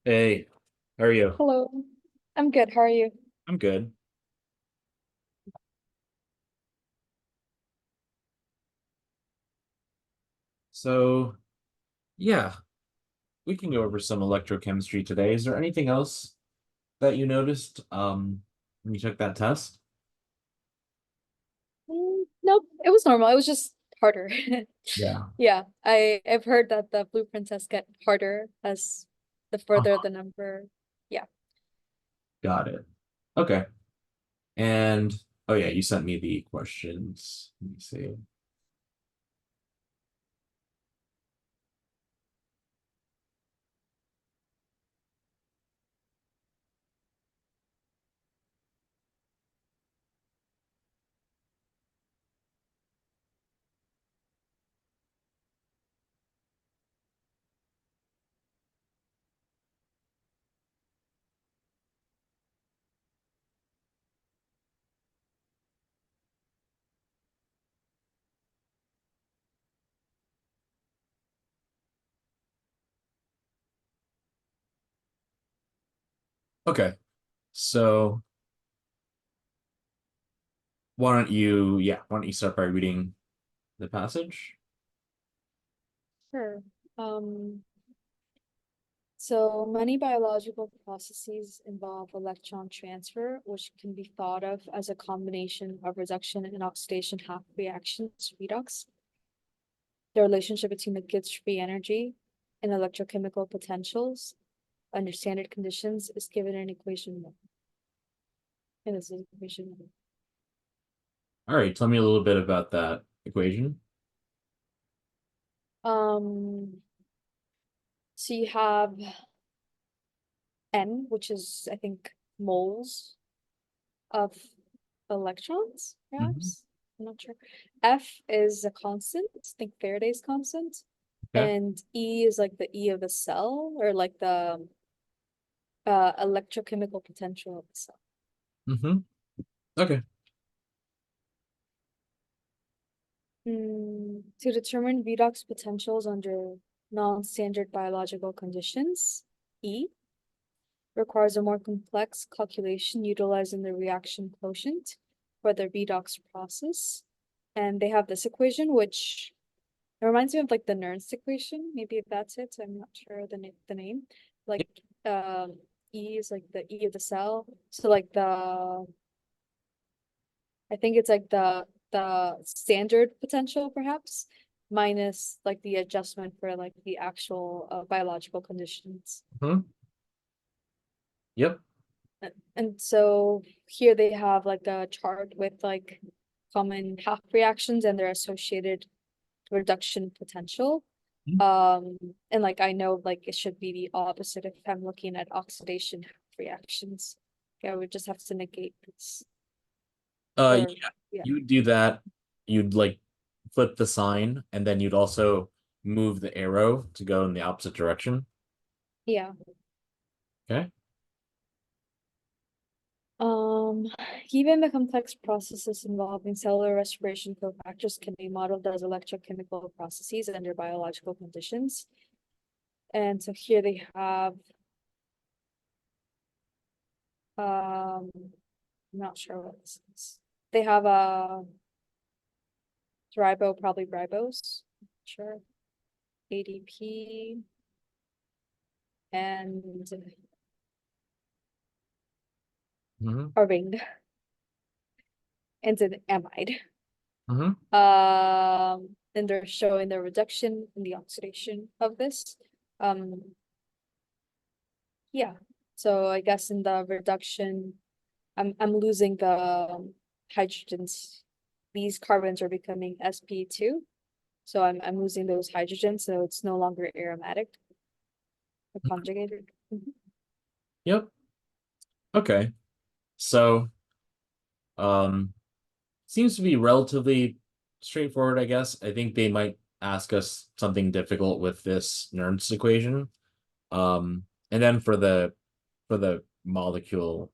Hey, how are you? Hello. I'm good. How are you? I'm good. So, yeah, we can go over some electrochemistry today. Is there anything else that you noticed when you took that test? Nope, it was normal. It was just harder. Yeah. Yeah, I've heard that the blueprint tests get harder as the further Uh-huh. the number. Yeah. Got it. Okay. And oh yeah, you sent me the questions. Let me see. Okay. So, why don't you start by reading the passage? Sure. So many biological processes involve electron transfer, which can be thought of as a combination of reduction and oxidation half reactions, redox. The relationship between the Gibbs free energy and electrochemical potentials under standard conditions is given in equation one. And this is equation one. All right, tell me a little bit about that equation. Um, so you have N, which is, I think, moles of electrons, Mhm. perhaps. I'm not sure. F is a constant, I think Faraday's constant. Okay. And E is like the E of the cell, or like the electrochemical potential of the cell. Mm-hmm. Okay. To determine redox potentials under non-standard biological conditions, E requires a more complex calculation utilizing the reaction quotient for the redox process. And they have this equation, which it reminds me of like the Nernst equation. Maybe that's it. I'm not sure the name. Like E is like the E of the cell. So like I think it's like the standard potential perhaps minus like the adjustment for like the actual biological conditions. Mm-hmm. Yep. And so here they have like a chart with like common half reactions and their associated reduction potential. Um, and like I know like it should be the opposite if I'm looking at oxidation half reactions. Okay, I would just have to negate this. Or Yeah, yeah. you would do that. You'd like flip the sign, and then you'd also move the arrow to go in the opposite direction. Yeah. Okay. Um, Even the complex processes involving cellular respiration cofactors can be modeled as electrochemical processes under biological conditions. And so here they have I'm not sure what this is. They have a probably ribose, sure, ADP, and Mm-hmm. a ring, and an amide. Mm-hmm. And they're showing the reduction in the oxidation of this. Um, yeah. So I guess in the reduction, I'm losing the hydrogens. These carbons are becoming sp2. So I'm losing those hydrogens, so it's no longer aromatic or conjugated. Mhm. Yep. Okay. So, um, seems to be relatively straightforward, I guess. I think they might ask us something difficult with this Nernst equation. And then for the molecule,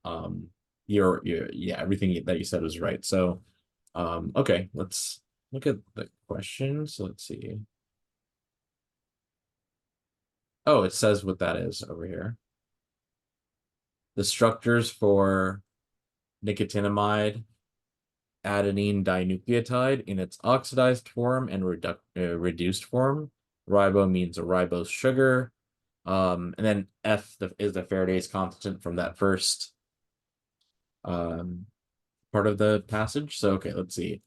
yeah, everything that you said was right. So, okay, let's look at the questions. Let's see. Oh, it says what that is over here. the structures for nicotinamide adenine dinucleotide in its oxidized form and reduced form. Ribo means a ribose sugar. And then F is the Faraday's constant from that first part of the passage. So, okay, let's see.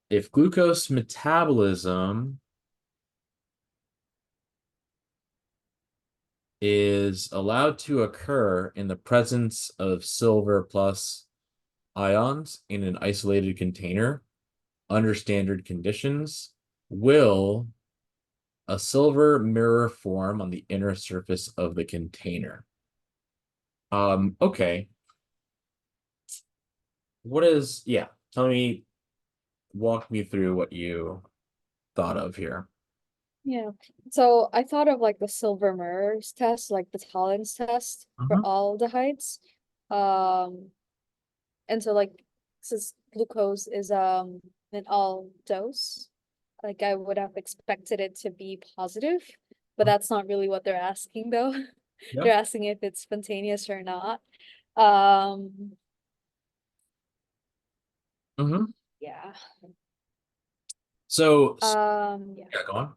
If glucose metabolism is allowed to occur in the presence of silver plus ions in an isolated container under standard conditions, will a silver mirror form on the inner surface of the container? Okay. Walk me through what you thought of here. Yeah. So I thought of like the silver mirrors test, like the Tollen's test for aldehydes. And so like since glucose is an aldose, like I would have expected it to be positive, but that's not really what they're asking though. Yeah. They're asking if it's spontaneous or not. Um, yeah. So, Yeah. yeah, go on.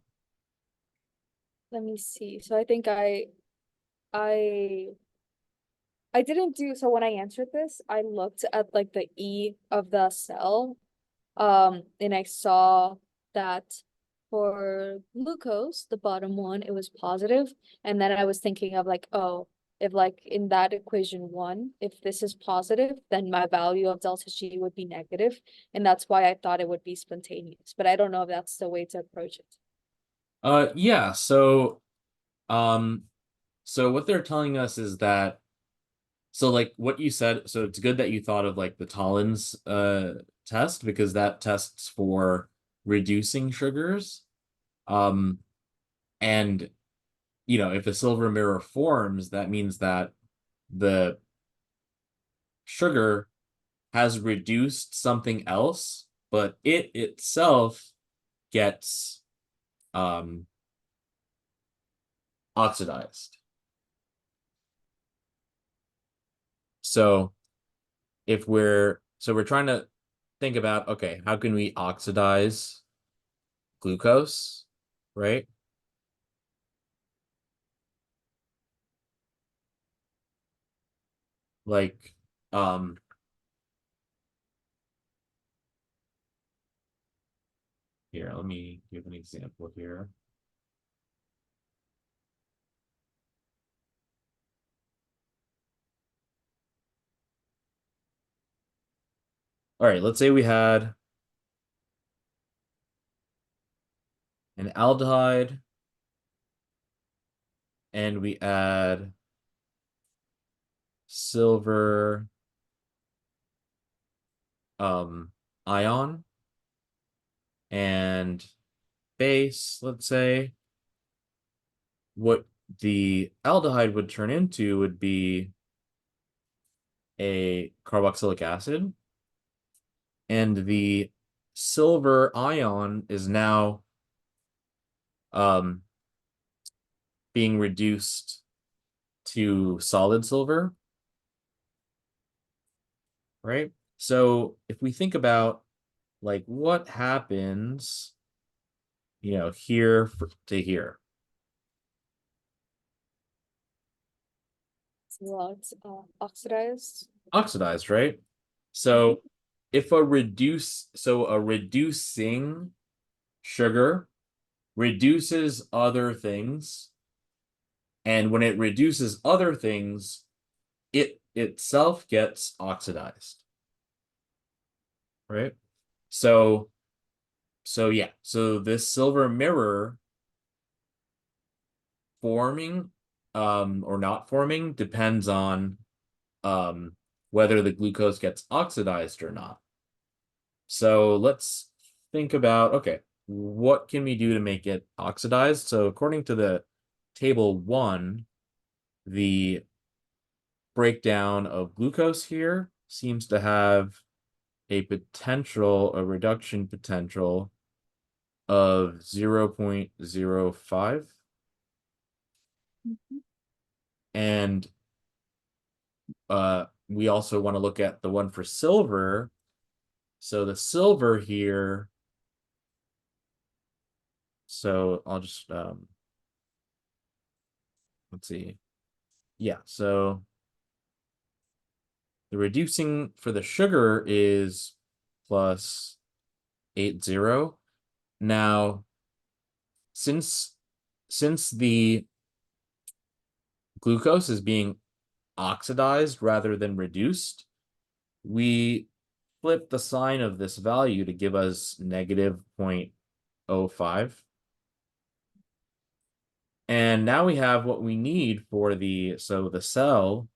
Let me see. So I think I I didn't do so when I answered this, I looked at like the E of the cell. And I saw that for glucose, the bottom one, it was positive. And then I was thinking of like, oh, if like in that equation one, if this is positive, then my value of delta G would be negative. And that's why I thought it would be spontaneous. But I don't know if that's the way to approach it. Yeah, so what they're telling us is that like what you said, so it's good that you thought of like the Tollen's test because that tests for reducing sugars. And if a silver mirror forms, that means that the sugar has reduced something else, but it itself gets oxidized. So we're trying to think about, okay, how can we oxidize glucose, right? Like, here, let me give an example here. All right, let's say we had an aldehyde and we add silver ion and base, let's say. What the aldehyde would turn into would be a carboxylic acid, and the silver ion is now being reduced to solid silver, right? So if we think about like what happens, here to here. Well, it's oxidized. Oxidized, right? So if a reducing sugar reduces other things, and when it reduces other things, it itself gets oxidized, right? So yeah, so this silver mirror forming or not forming depends on whether the glucose gets oxidized or not. So let's think about, okay, what can we do to make it oxidized? So according to the table 1, the breakdown of glucose here seems to have a reduction potential of 0.05. And we also want to look at the one for silver. So the silver here, so I'll just let's see. Yeah, so the reducing for the sugar is plus 80. Now, since the glucose is being oxidized rather than reduced, we flip the sign of this value to give us negative 0.05. And now we have what we need for so the cell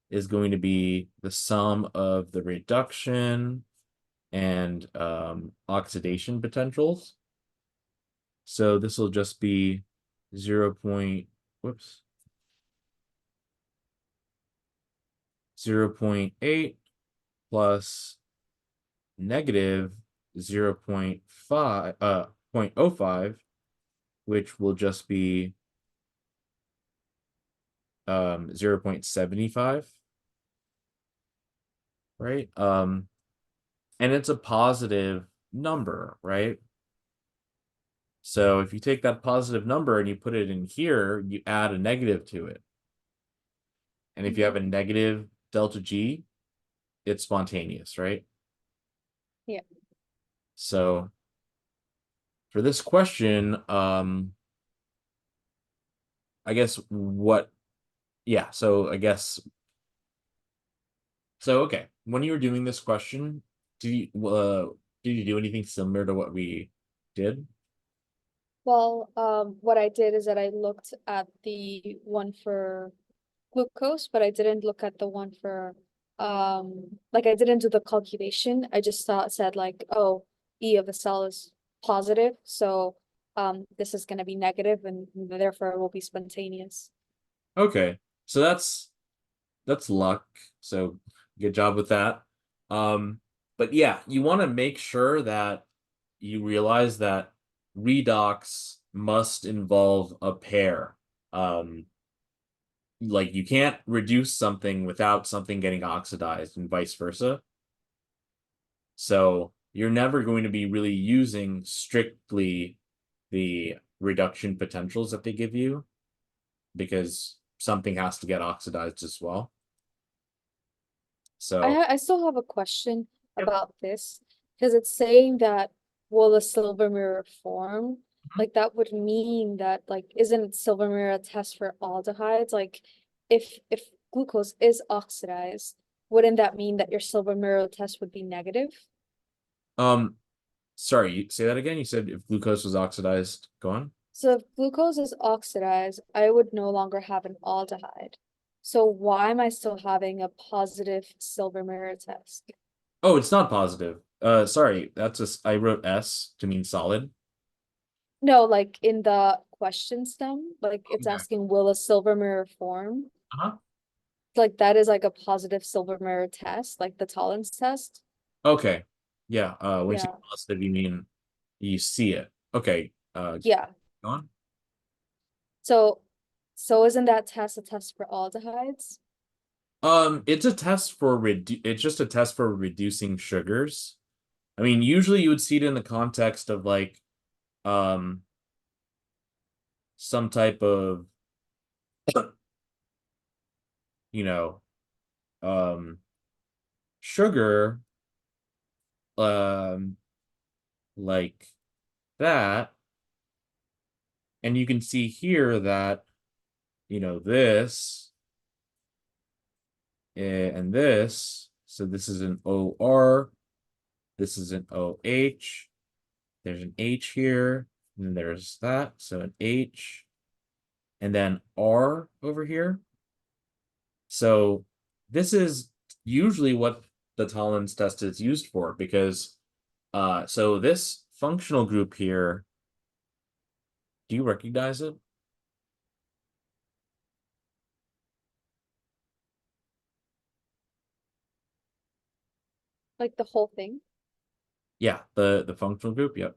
is going to be the sum of the reduction and oxidation potentials. So this will just be 0. Whoops. 0.8 plus negative 0.05, which will just be 0.75, right? And it's a positive number, right? So if you take that positive number and you put it in here, you add a negative to it. And if you have a negative delta G, it's spontaneous, right? Yeah. So for this question, I guess okay. When you were doing this question, did you do anything similar to what we did? Well, what I did is that I looked at the one for glucose, but I didn't look at the one for, like I didn't do the calculation. I just said like, oh, E of the cell is positive, so this is gonna be negative and therefore it will be spontaneous. Okay. So that's luck. So good job with that. But yeah, you want to make sure that you realize that redox must involve a pair. Like you can't reduce something without something getting oxidized and vice versa. So you're never going to be really using strictly the reduction potentials that they give you because something has to get oxidized as well. So I still have a question yep. about this, because it's saying that will a silver mirror form? Like that would mean that like isn't silver mirror a test for aldehydes? Like if glucose is oxidized, wouldn't that mean that your silver mirror test would be negative? Sorry, you say that again. You said if glucose was oxidized, go on. So if glucose is oxidized, I would no longer have an aldehyde. So why am I still having a positive silver mirror test? Oh, it's not positive. Sorry, I wrote S to mean solid. No, like in the question stem, like it's Okay. asking, will a silver mirror form? Uh-huh. Like that is like a positive silver mirror test, like the Tollen's test. Okay. Yeah, when you say Yeah. positive, you mean you see it. Okay. Yeah. Go on. So, so isn't that test a test for aldehydes? It's a test for it's just a test for reducing sugars. I mean, usually you would see it in the context of like um some type of you know um sugar um like that, and you can see here that this and this, so this is an OR, this is an OH, there's an H here, and there's that, so an H, and then R over here. So this is usually what the Tollen's test is used for, because so this functional group here, do you recognize it? Like the whole thing? Yeah, the functional group, yep.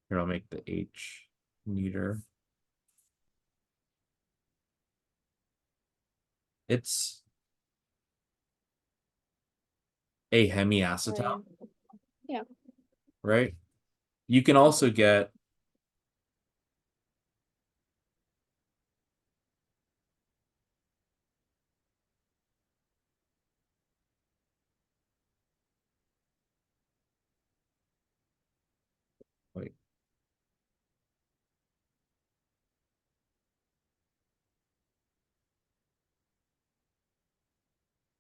Here, I'll make the H neater. It's a hemi-acetal, Right. Yeah. right? You can also get wait,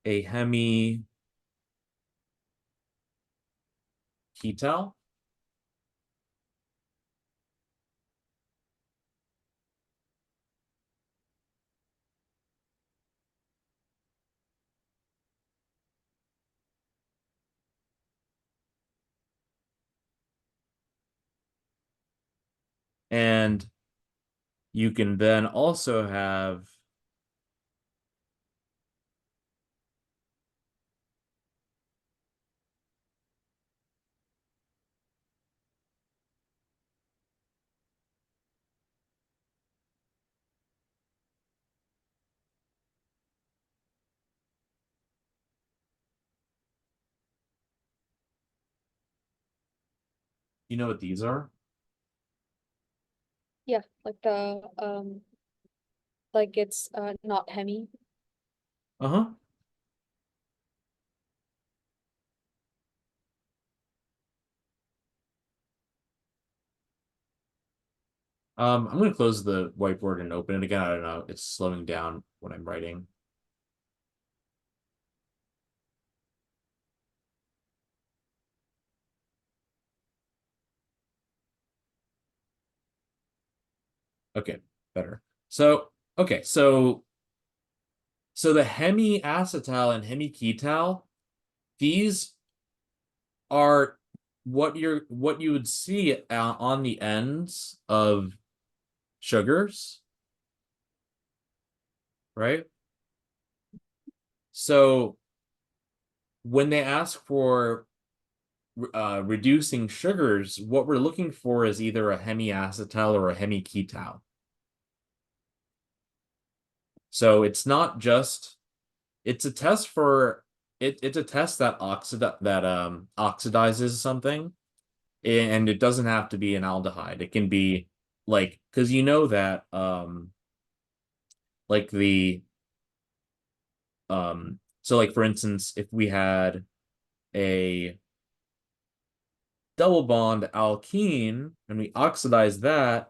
a hemi-ketal. And you can then also have you know what these are? Yeah, like the like it's not hemi. Uh-huh. I'm gonna close the whiteboard and open it again. I don't know. It's slowing down when I'm writing. Okay, better. So, okay, so the hemi-acetal and hemi-ketal, these are what you would see on the ends of sugars, right? So when they ask for reducing sugars, what we're looking for is either a hemi-acetal or a hemi-ketal. So it's not just it's a test for it's a test that oxidizes something, and it doesn't have to be an aldehyde. It can be like because you know that like the so like for instance, if we had a double bond alkene and we oxidize that,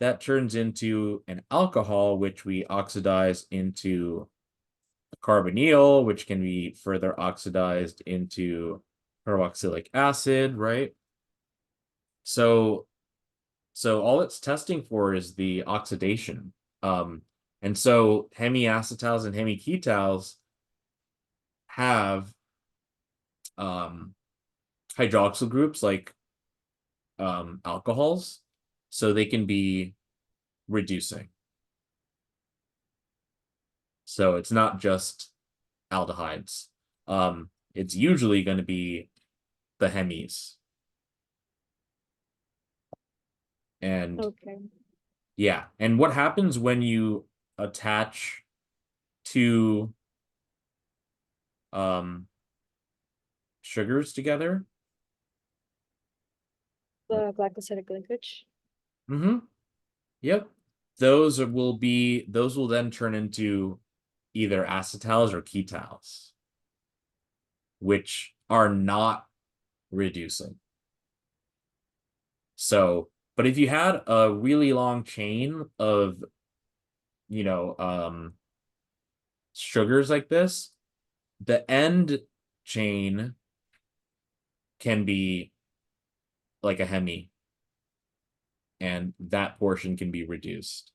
that turns into an alcohol, which we oxidize into a carbonyl, which can be further oxidized into carboxylic acid, right? So so all it's testing for is the oxidation. Um, and so hemiacetals and hemiketals have hydroxyl groups like alcohols, so they can be reducing. So it's not just aldehydes. It's usually going to be the hemis. And Okay. yeah, and what happens when you attach two um sugars together? The glycosidic linkage. Mm-hmm. Yep. Those will then turn into either acetals or ketals, which are not reducing. So, but if you had a really long chain of, you know, sugars like this, the end chain can be like a hemi, and that portion can be reduced.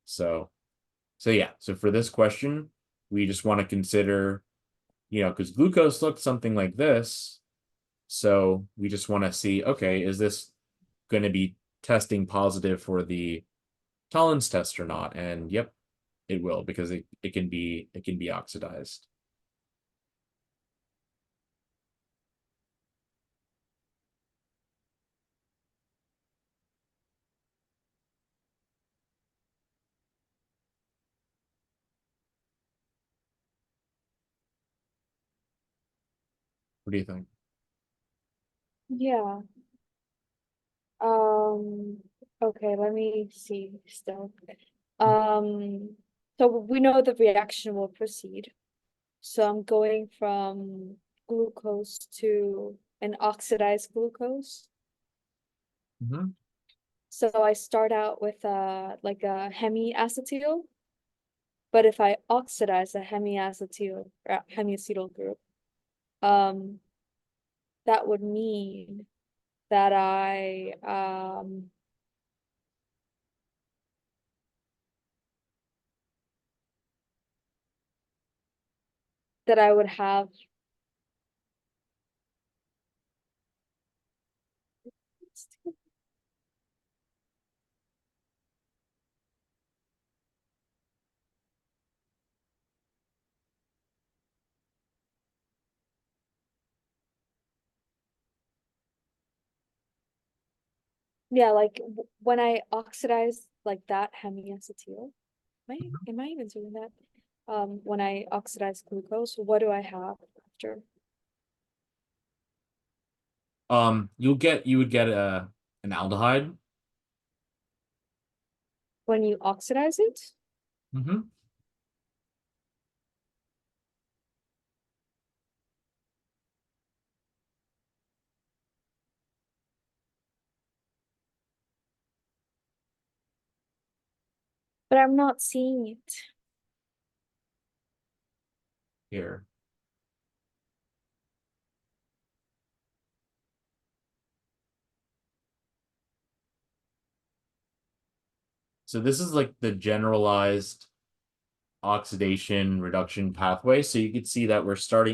So, so yeah, so for this question, we just want to consider, you know, because glucose looked something like this. So we just want to see, okay, is this going to be testing positive for the Tollen's test or not? And yep, it will because it can be oxidized. What do you think? Yeah. Okay, let me see still. So we know the reaction will proceed. So I'm going from glucose to an oxidized glucose. Mhm. So I start out with like a hemi-acetal, but if I oxidize a hemi-acetal or hemi-acetal group, um, that would mean that I would have yeah, like when I oxidize like that hemi-acetal, am I even doing that? When I oxidize glucose, what do I have after? You would get an aldehyde. When you oxidize it? Mm-hmm. But I'm not seeing it. Here. So this is like the generalized oxidation reduction pathway. So you can see that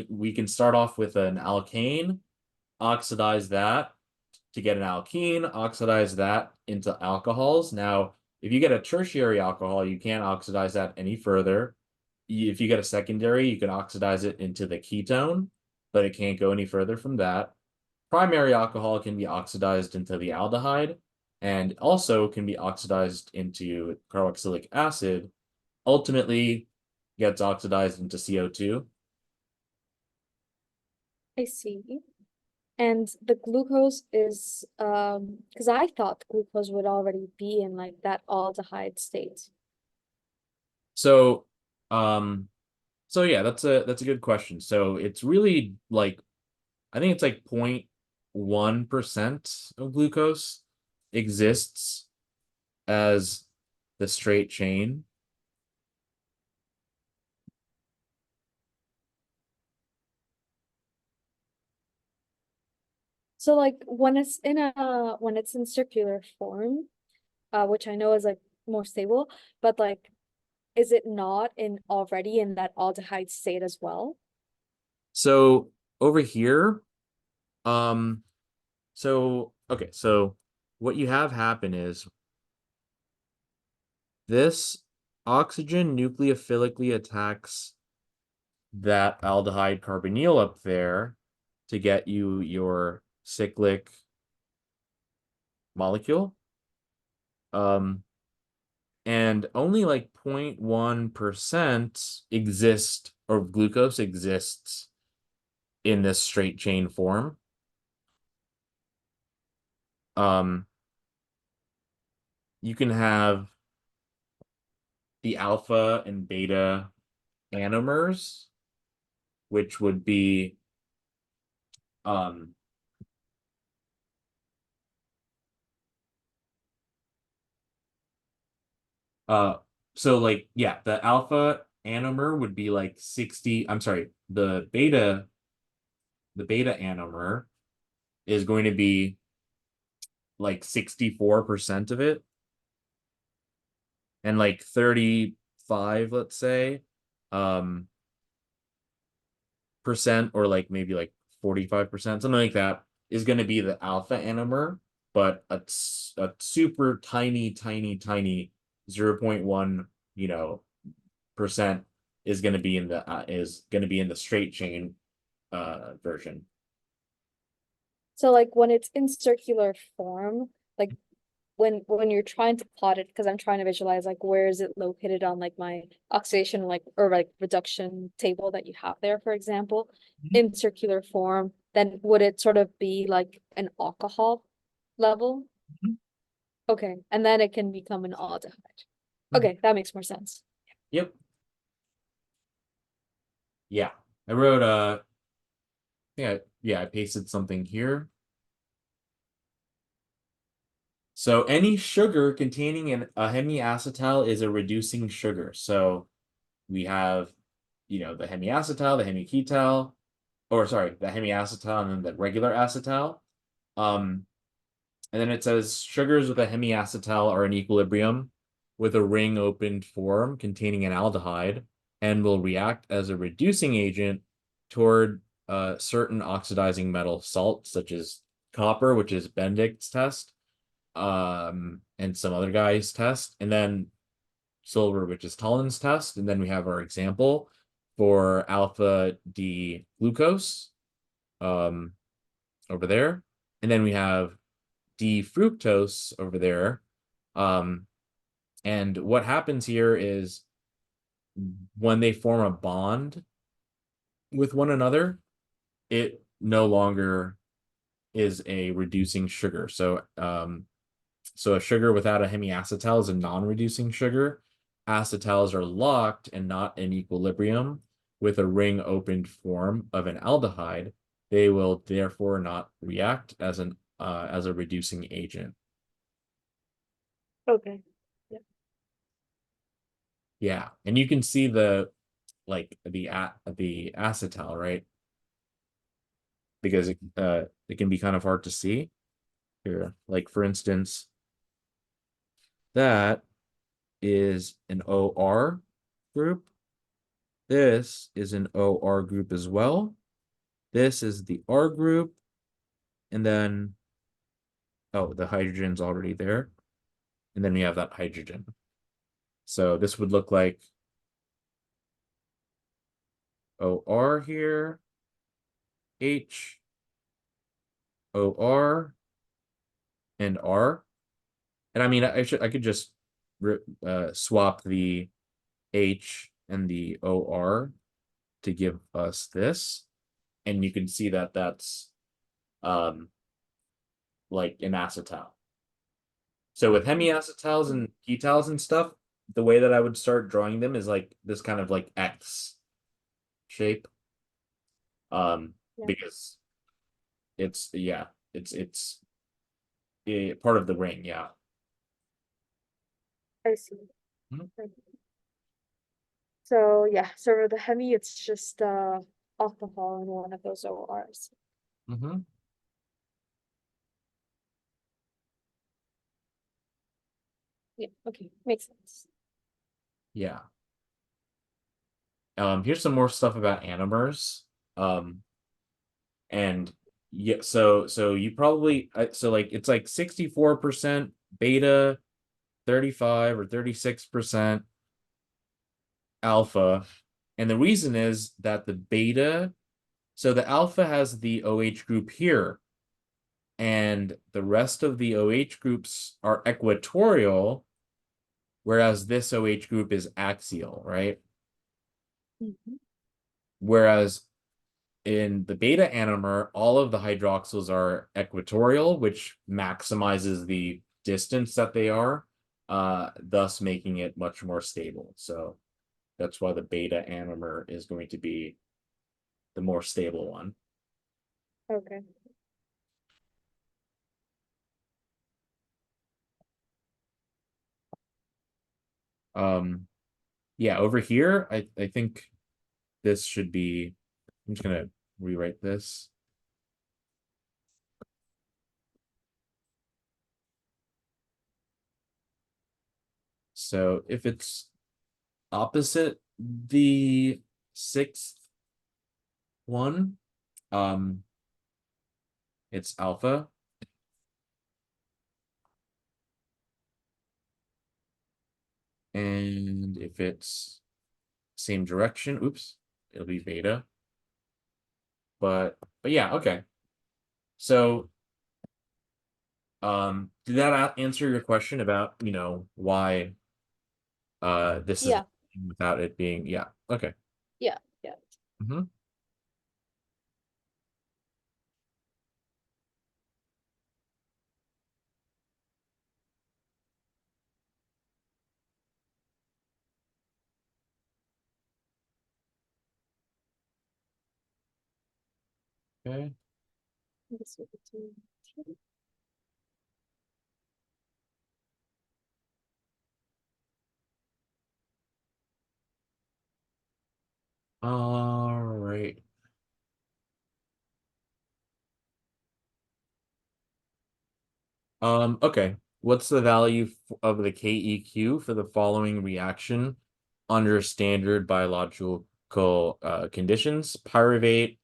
we can start off with an alkane, oxidize that to get an alkene, oxidize that into alcohols. Now, if you get a tertiary alcohol, you can't oxidize that any further. If you get a secondary, you can oxidize it into the ketone, but it can't go any further from that. Primary alcohol can be oxidized into the aldehyde and also can be oxidized into carboxylic acid, ultimately gets oxidized into CO2. I see. And the glucose is because I thought glucose would already be in like that aldehyde state. So, um, so yeah, that's a good question. So it's really like I think it's like 0.1% of glucose exists as the straight chain. So like when it's in circular form, which I know is like more stable, but like is it not in already in that aldehyde state as well? So over here, um, so okay, so what you have happen is this oxygen nucleophilically attacks that aldehyde carbonyl up there to get you your cyclic molecule. Um, and only like 0.1% exist or glucose exists in this straight chain form. Um, you can have the alpha and beta anomers, which would be um uh so like yeah, the alpha anomer would be like 60, I'm sorry, the beta anomer is going to be like 64% of it, and like 35, let's say, um percent, or like maybe like 45%, something like that, is going to be the alpha anomer, but a super tiny 0.1, percent is going to be in the straight chain version. So like when it's in circular form, like when you're trying to plot it, because I'm trying to visualize like where is it located on like my oxidation like or like reduction table that you have there, for example, in circular form, then would it sort of be like an alcohol level? Mhm. Okay, and then it can become an aldehyde. Mhm. Okay, that makes more sense. Yep. Yeah. I wrote I pasted something here. So any sugar containing a hemi-acetal is a reducing sugar. So we have, the hemi-acetal, the hemi-ketal, or sorry, the hemi-acetal and then the regular acetal. And then it says sugars with a hemi-acetal are in equilibrium with a ring opened form containing an aldehyde and will react as a reducing agent toward certain oxidizing metal salts such as copper, which is Benedict's test, and some other guy's test, and then silver, which is Tollen's test, and then we have our example for alpha D glucose over there, and then we have D fructose over there. And what happens here is when they form a bond with one another, it no longer is a reducing sugar. So a sugar without a hemiacetal is a non-reducing sugar. Acetals are locked and not in equilibrium with a ring opened form of an aldehyde. They will therefore not react as a reducing agent. Okay. Yeah, and you can see the acetal, right? Because it can be kind of hard to see here. Like for instance, that is an OR group. This is an OR group as well. This is the R group. And then, oh, the hydrogen's already there. And then we have that hydrogen. So this would look like OR here, H, OR, and R. And I mean, I could just swap the H and the OR to give us this. And you can see that that's like an acetal. So with hemiacetals and ketals and stuff, the way that I would start drawing them is like this kind of like X shape. Yeah. Because it's part of the ring, yeah. I see. Mhm. So yeah, so for the hemi, it's just alcohol in one of those ORs. Mm-hmm. Yeah, okay, makes sense. Yeah. Here's some more stuff about anomers. And yeah, so you probably so like it's like 64% beta, 35 or 36% alpha. And the reason is that the beta, so the alpha has the OH group here, and the rest of the OH groups are equatorial, whereas this OH group is axial, right? Whereas in the beta anomer, all of the hydroxyls are equatorial, which maximizes the distance that they are, thus making it much more stable. So that's why the beta anomer is going to be the more stable one. Okay. Yeah, over here, I think this should be, I'm just gonna rewrite this. So if it's opposite the sixth one, it's alpha. And if it's same direction, oops, it'll be beta. But yeah, okay. So did that answer your question about, why this is Yeah, without it being, yeah, okay. yeah, yeah. Mm-hmm. Okay. All right. Okay. What's the value of the KEQ for the following reaction under standard biological conditions? Pyruvate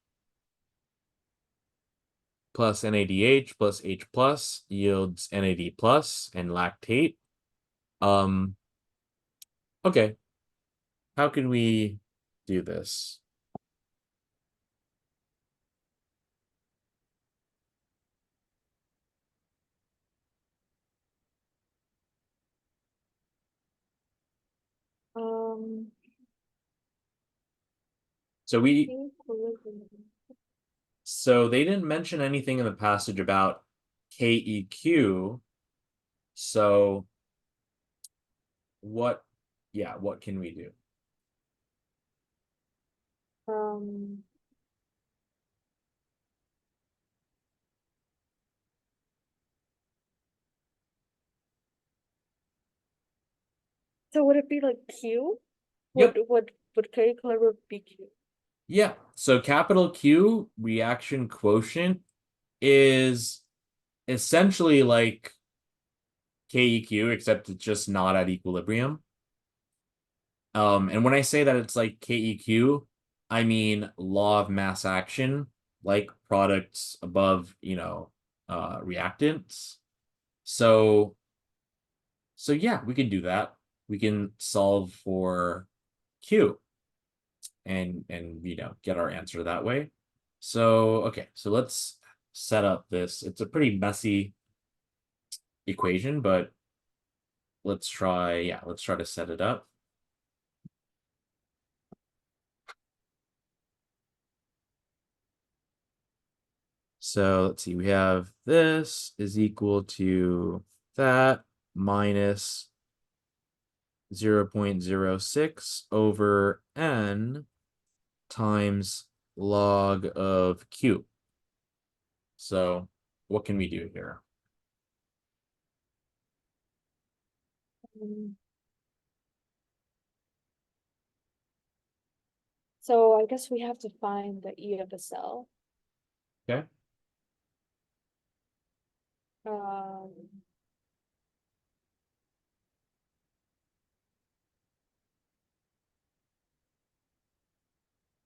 plus NADH plus H plus yields NAD plus and lactate. Okay. How can we do this? Um, So we equilibrium. so they didn't mention anything in the passage about KEQ. So what what can we do? Um, so would it be like Q? Yep. Would K equilibrium be Q? Yeah. So capital Q reaction quotient is essentially like KEQ, except it's just not at equilibrium. And when I say that it's like KEQ, I mean law of mass action, like products above, reactants. So yeah, we can do that. We can solve for Q and get our answer that way. So okay, so let's set up this. It's a pretty messy equation, but let's try to set it up. So let's see, we have this is equal to that minus 0.06 over n times log of Q. So what can we do here? Um, so I guess we have to find the E of the cell. Okay. Um,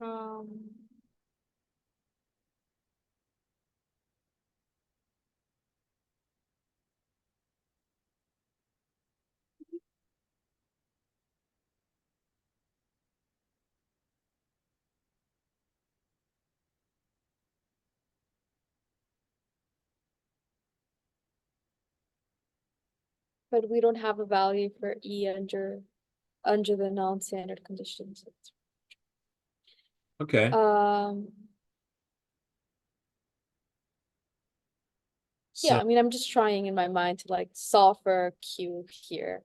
um, but we don't have a value for E under the non-standard conditions. Okay. Um, yeah, So I mean, I'm just trying in my mind to like solve for Q here.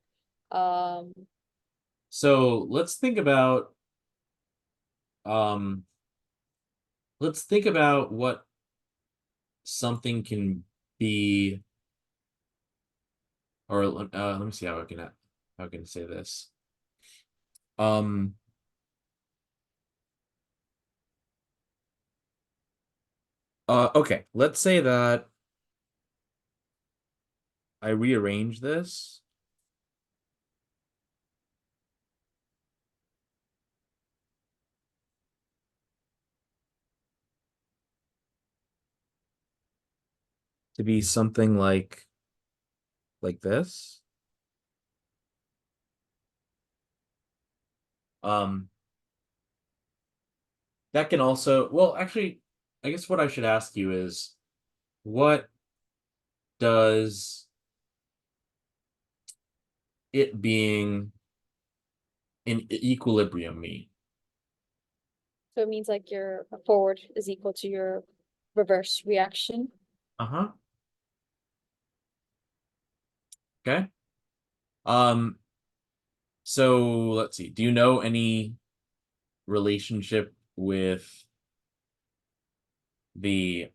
Um, so um let's think about what something can be, or let me see how I can say this. Um okay, let's say that I rearrange this to be something like this. Um that can also, well, actually, I guess what I should ask you is what does it being in equilibrium mean? so it means like your forward is equal to your reverse reaction. Uh-huh. Okay. Um, so let's see. Do you know any relationship with the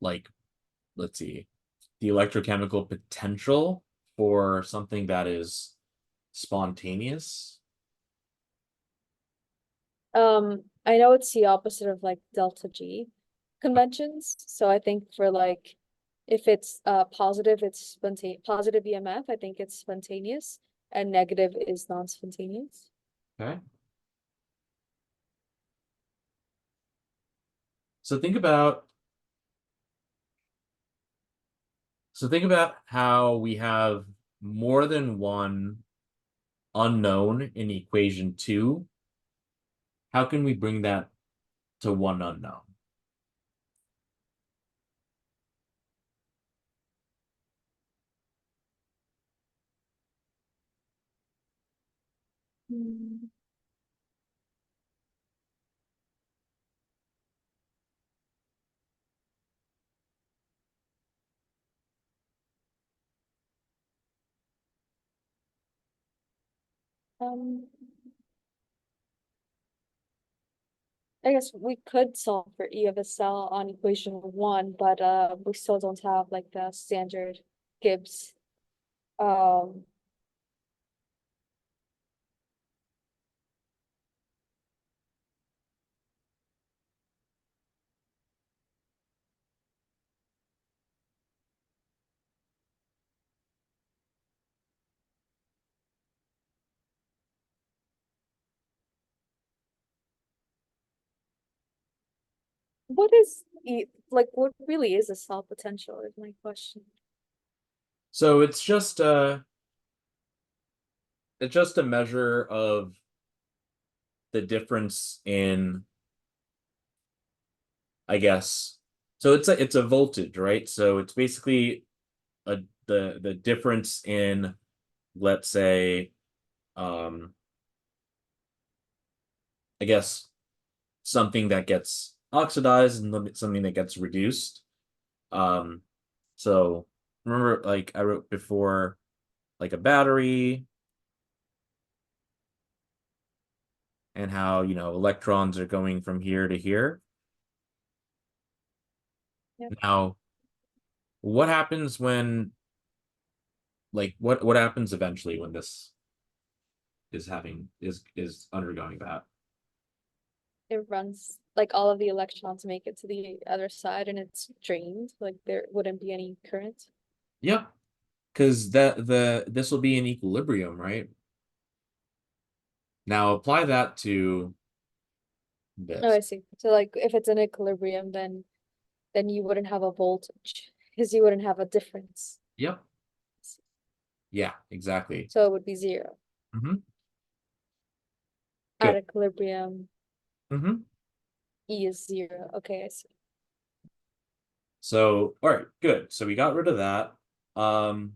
like, let's see, the electrochemical potential for something that is spontaneous? I know it's the opposite of like delta G conventions. So I think for like if it's positive, it's spontaneous. Positive EMF, I think it's spontaneous, and negative is non-spontaneous. Okay. So think about how we have more than one unknown in equation 2. How can we bring that to one unknown? Hmm. Um, I guess we could solve for E of a cell on equation 1, but we still don't have like the standard Gibbs. Um, what is E, like what really is a cell potential is my question. So it's just a measure of the difference in, I guess. So it's a voltage, right? So it's basically the difference in, let's say, um I guess something that gets oxidized and something that gets reduced. So remember, like I wrote before, like a battery, and how, electrons are going from here to here. Yeah. Now, what happens when, like, what happens eventually when this is undergoing that? It runs like all of the electrons make it to the other side and it's drained, like there wouldn't be any current. Yep, because this will be in equilibrium, right? Now apply that to Oh, I this. see. So like if it's in equilibrium, then you wouldn't have a voltage because you wouldn't have a difference. Yep. Yeah, exactly. So it would be zero. Hmm. At Good. equilibrium, Hmm. E is zero. Okay, I see. So, all right, good. So we got rid of that. Um,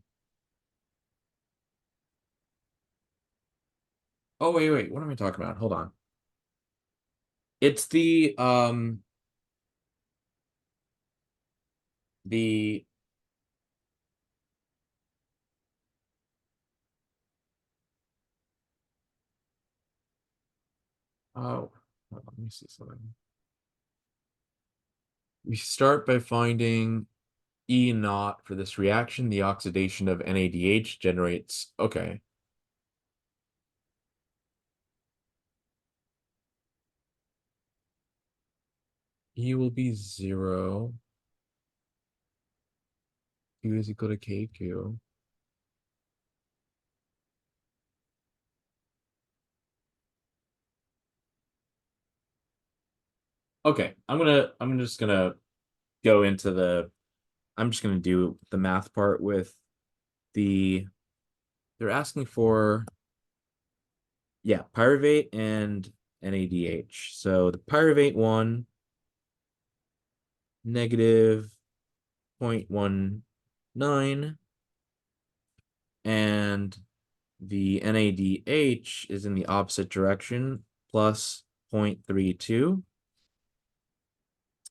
oh, wait, what am I talking about? Hold on. It's the oh, let me see something. We start by finding E naught for this reaction. The oxidation of NADH generates, okay. E will be 0. Q is equal to KQ. Okay, I'm just gonna go into I'm just gonna do the math part with they're asking for, yeah, pyruvate and NADH. So the pyruvate one, negative 0.19, and the NADH is in the opposite direction, plus 0.32.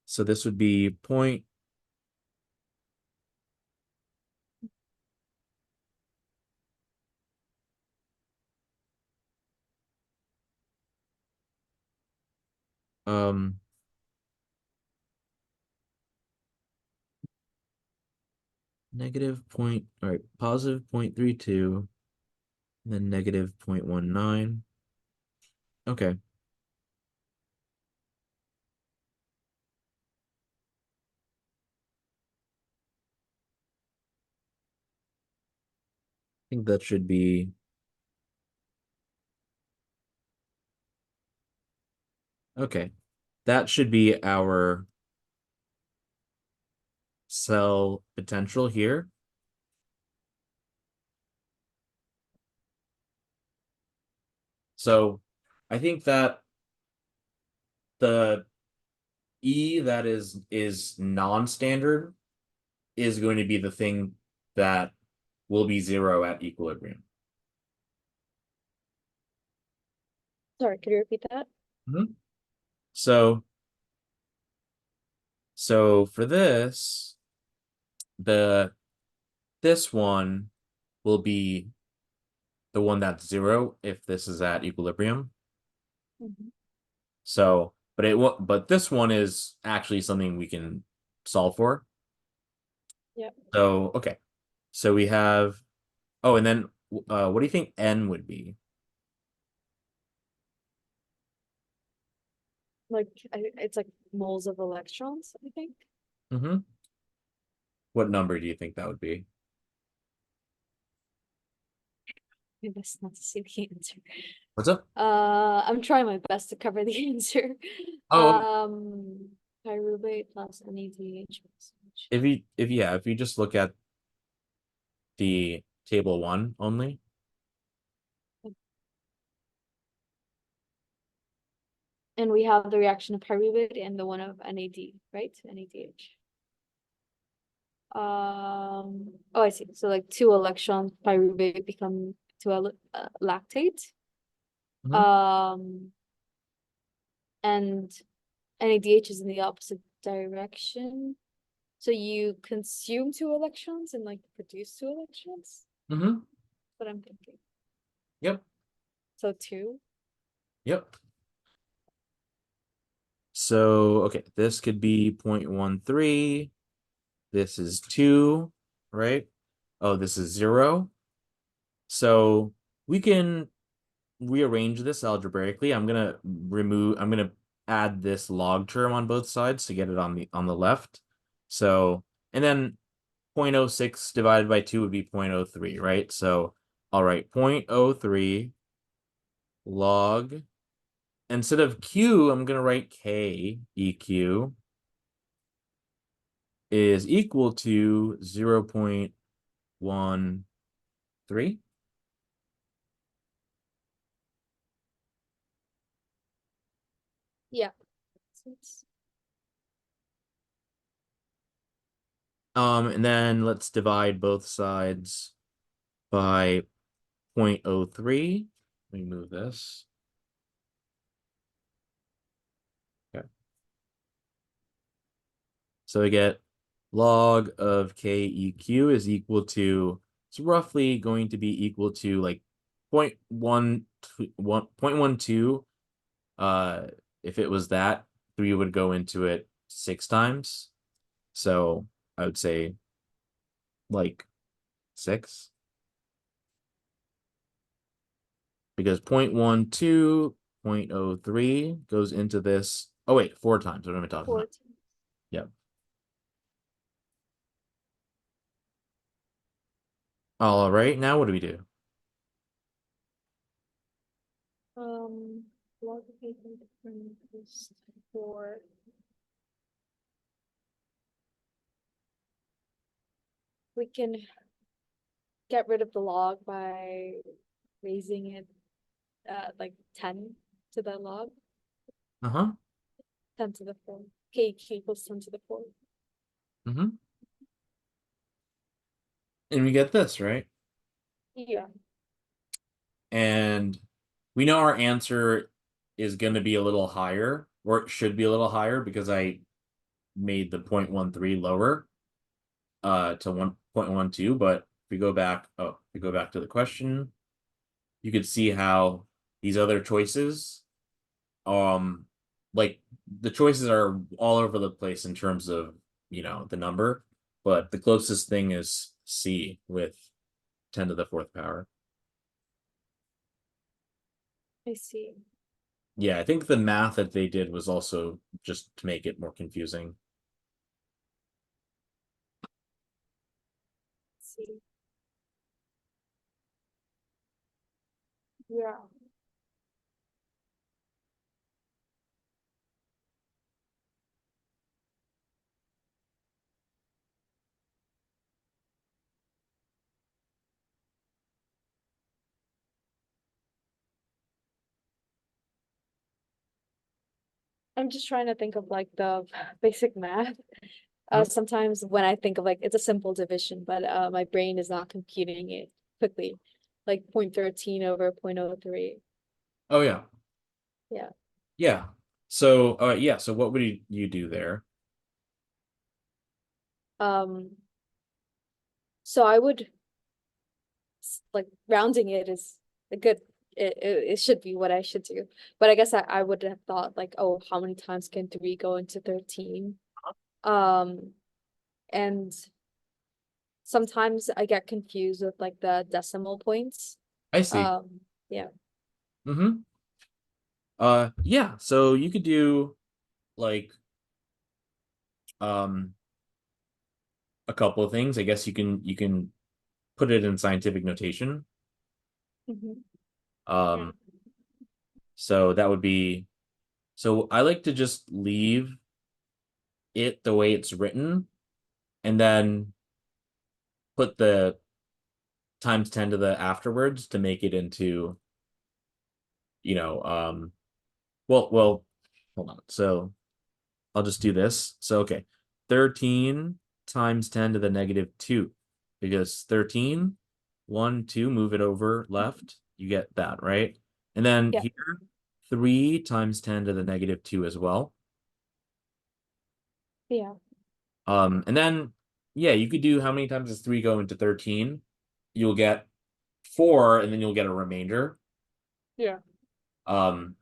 So this would be point um negative point, all right, positive 0.32, and then negative 0.19. Okay. I think that should be okay. That should be our cell potential here. So I think that the E that is non-standard is going to be the thing that will be zero at equilibrium. Sorry, could you repeat that? So for this one will be the one that's zero if this is at equilibrium. So, but this one is actually something we can solve for. Yeah. So, okay. So we have, oh, and then what do you think N would be? Like it's like moles of electrons, I think. Mm-hmm. What number do you think that would be? Maybe best not to see the answer. What's up? I'm trying my best to cover the answer. Oh, Pyruvate plus NADH. if you just look at the table 1 only. And we have the reaction of pyruvate and the one of NAD, right? NADH. Oh, I see. So like 2 electrons pyruvate become 2 lactate. Mhm. And NADH is in the opposite direction. So you consume 2 electrons and like produce 2 electrons. Mm-hmm. That's what I'm thinking. Yep. So 2. Yep. So, okay, this could be 0.13. This is 2, right? Oh, this is 0. So we can rearrange this algebraically. I'm gonna add this log term on both sides to get it on the left. So, and then 0.06 divided by 2 would be 0.03, right? So I'll write 0.03 log. Instead of Q, I'm gonna write K EQ is equal to 0.13. Yeah. And then let's divide both sides by 0.03. Let me move this. Okay. So we get log of KEQ is equal to, it's roughly going to be equal to like 0.12. If it was that, 3 would go into it 6 times. So I would say like 6. Because 0.12, 0.03 goes into this. Oh, wait, 4 times. What am I talking about? Yep. All right, now what do we do? Log of 8 is 4. We can get rid of the log by raising it like 10 to the log. Uh-huh. 10 to the 4. KQ equals 10 to the 4. Mm-hmm. And we get this, right? Yeah. And we know our answer is going to be a little higher, or it should be a little higher because I made the 0.13 lower to 1.12. But if we go back, to the question, you could see how these other choices, like the choices are all over the place in terms of, the number. but the closest thing is C with 10 to the fourth power. I see. Yeah, I think the math that they did was also just to make it more confusing. See. Yeah. I'm just trying to think of like the basic math. Mhm. Sometimes when I think of like it's a simple division, but my brain is not computing it quickly, like 0.13 over 0.03. Oh yeah. Yeah. Yeah. So yeah, so what would you do there? Um, so I would like rounding it is a good. It should be what I should do, but I guess I would have thought like, oh, how many times can 3 go into 13? Um, and sometimes I get confused with like the decimal points. I see. Yeah. Mm-hmm. Yeah, so you could do like um a couple of things. I guess you can put it in scientific notation. Mhm. Yeah. Um, so that would be so I like to just leave it the way it's written and then put the times 10 to the afterwards to make it into, you know, well, hold on. So I'll just do this. So okay. 13 times 10 to the negative 2. Because 13, 1, 2, move it over left. You get that, right? And then Yeah. here, 3 times 10 to the negative 2 as well. Yeah. And then yeah, you could do how many times does 3 go into 13? You'll get 4, and then you'll get a remainder. Yeah. Um,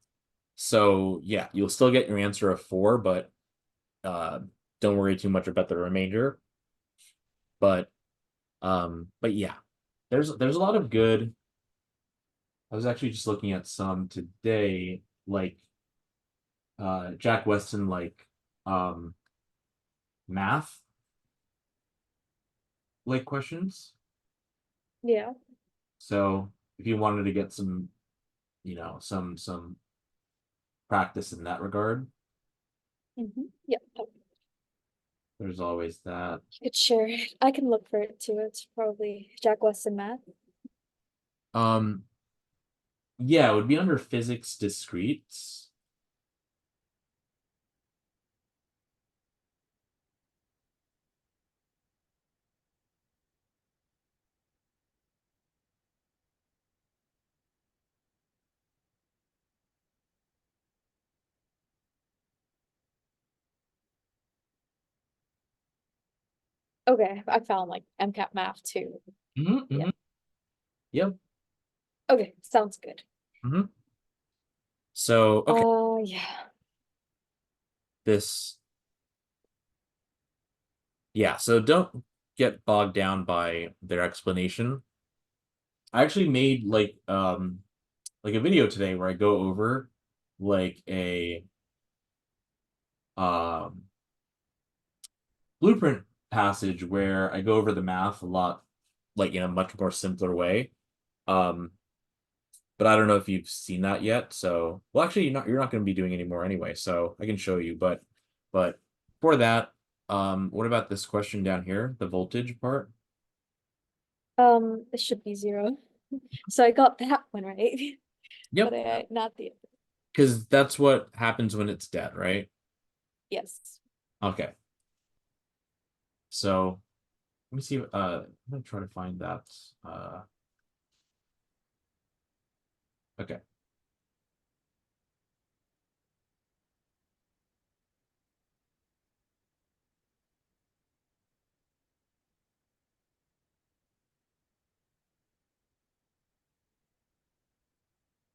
so yeah, you'll still get your answer of 4, but uh don't worry too much about the remainder. But yeah, there's a lot of good. I was actually just looking at some today, like Jack Weston, like um math like questions. Yeah. So if you wanted to get some, some practice in that regard, Yeah. there's always that. You could share it. I can look for it too. It's probably Jack Weston math. Um, yeah, it would be under physics discretes. Okay, I found like MCAT math too. Yeah. Hmm. Yep. Okay, sounds good. Hmm. So okay, Yeah. this yeah, so don't get bogged down by their explanation. I actually made like a video today where I go over like a um blueprint passage where I go over the math a lot, like in a much more simpler way. Um, but I don't know if you've seen that yet. So, well, actually, you're not going to be doing any more anyway. So I can show you. But for that, what about this question down here, the voltage part? It should be 0. So I got that one right, but Yep, I not the because that's what happens when it's dead, right? yes. Okay, so let me see. I'm gonna try to find that. Uh, okay.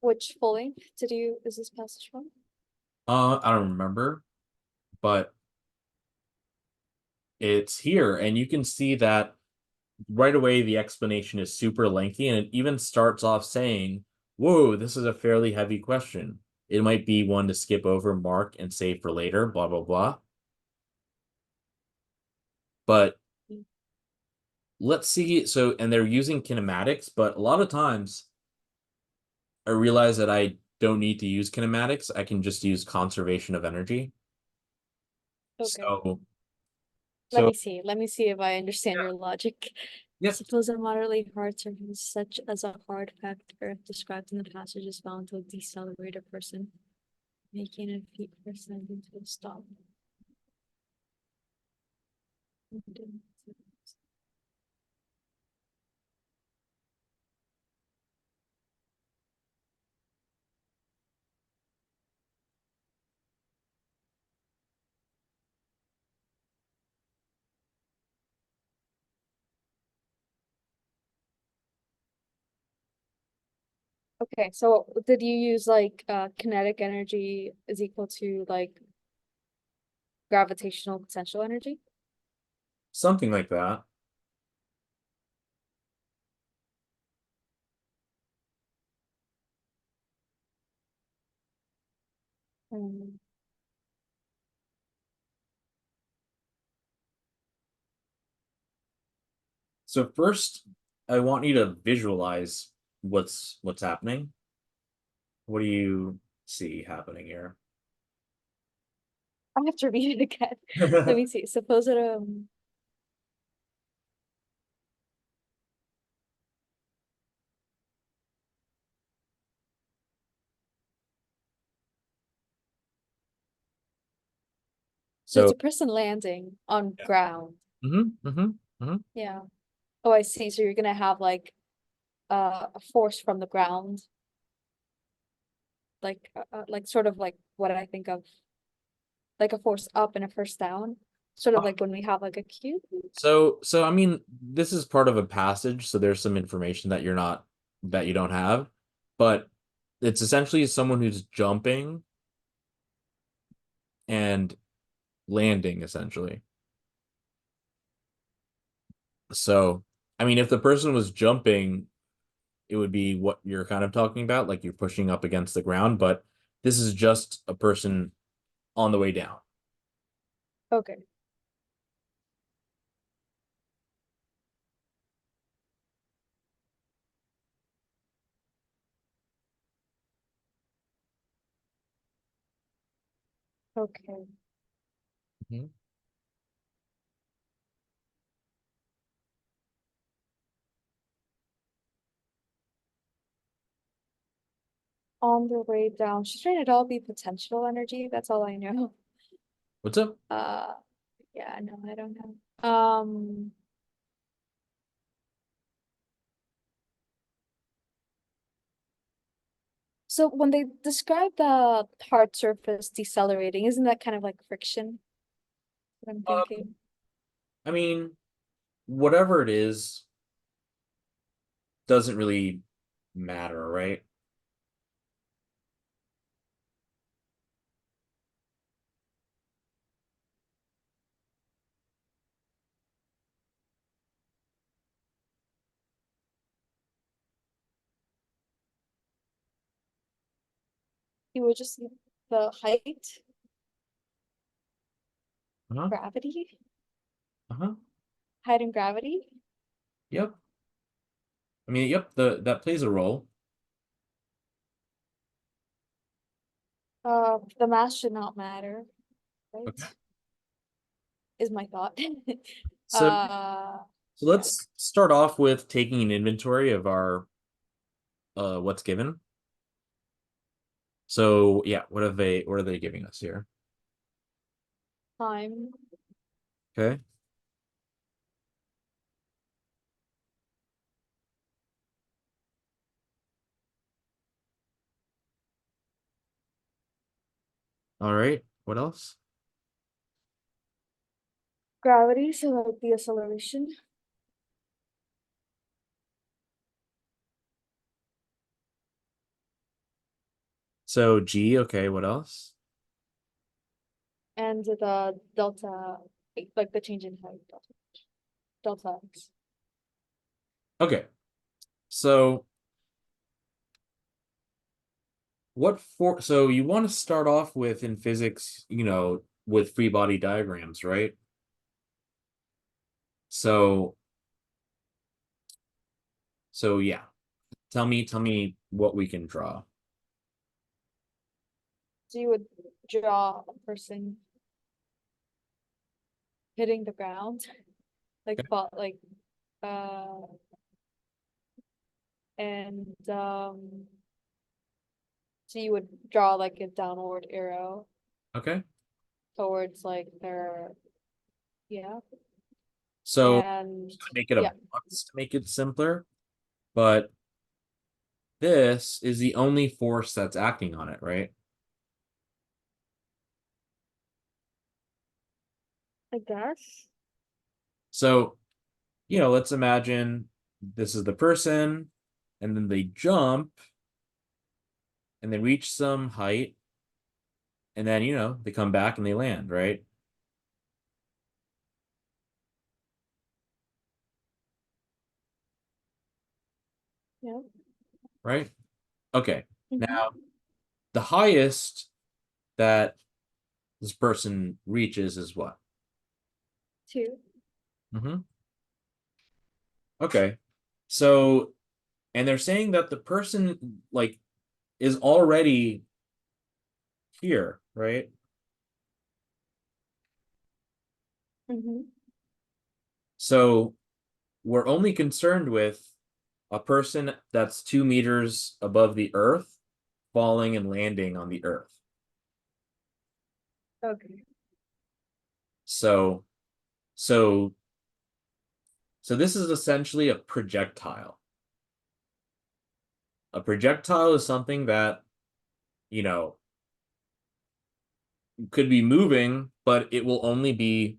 Which full length is this passage from? I don't remember, but it's here, and you can see that right away the explanation is super lengthy, and it even starts off saying, whoa, this is a fairly heavy question. It might be one to skip over, mark, and save for later, blah, blah, blah. But let's see. So, and they're using kinematics, but a lot of times I realize that I don't need to use kinematics. I can just use conservation of energy. Okay. So, Let so me see. Let me see if I understand your logic. yep. Suppose a moderately hard surface, such as a hard packed earth described in the passage, is bound to a decelerated person, making a feet first and into a stop. Okay, so did you use like kinetic energy is equal to like gravitational potential energy? Something like that. Um, So first, I want you to visualize what's happening. What do you see happening here? I have to read it again. Let me see. Suppose it there's So, a person landing on yeah. ground. Mm-hmm, mm-hmm, mm-hmm. Yeah. Oh, I see. So you're gonna have like a force from the ground, like sort of like what I think of like a force up and a force down, sort of like when we have like a cube. So I mean, this is part of a passage, so there's some information that you don't have, but it's essentially someone who's jumping and landing essentially. So, I mean, if the person was jumping, it would be what you're kind of talking about, like you're pushing up against the ground, but this is just a person on the way down. Okay. Okay. Mhm. On the way down, shouldn't it all be potential energy? That's all I know. What's up? Uh, yeah, no, I don't know. So when they describe the hard surface decelerating, isn't that kind of like friction? What I'm Um, thinking. I mean, whatever it is doesn't really matter, right? You would just need the height, Uh-huh. gravity, Uh-huh. height and gravity. Yep. I mean, yep, that plays a role. The mass should not matter, right? Okay. Is my thought. So so Yeah. let's start off with taking an inventory of our what's given. So yeah, what are they giving us here? Time. Okay. All right. What else? Gravity, so like the acceleration. So G, okay, what else? And the delta like the change in height, delta x. Okay. So so you want to start off with in physics, with free body diagrams, right? So yeah. Tell me what we can draw. So you would draw a person hitting the ground, like Okay. uh and so you would draw like a downward arrow Okay. towards like their, yeah, So and to make it a yeah. box to make it simpler, but this is the only force that's acting on it, right? I guess. So, let's imagine this is the person, and then they jump and they reach some height, and then, they come back and they land, right? Yeah. Right? Okay. Mm-hmm. Now, the highest that this person reaches is what? Two. Mm-hmm. Okay. So, and they're saying that the person like is already here, right? Mm-hmm. So we're only concerned with a person that's 2 meters above the earth falling and landing on the earth. Okay. So so so this is essentially a projectile. A projectile is something that, you know, could be moving, but it will only be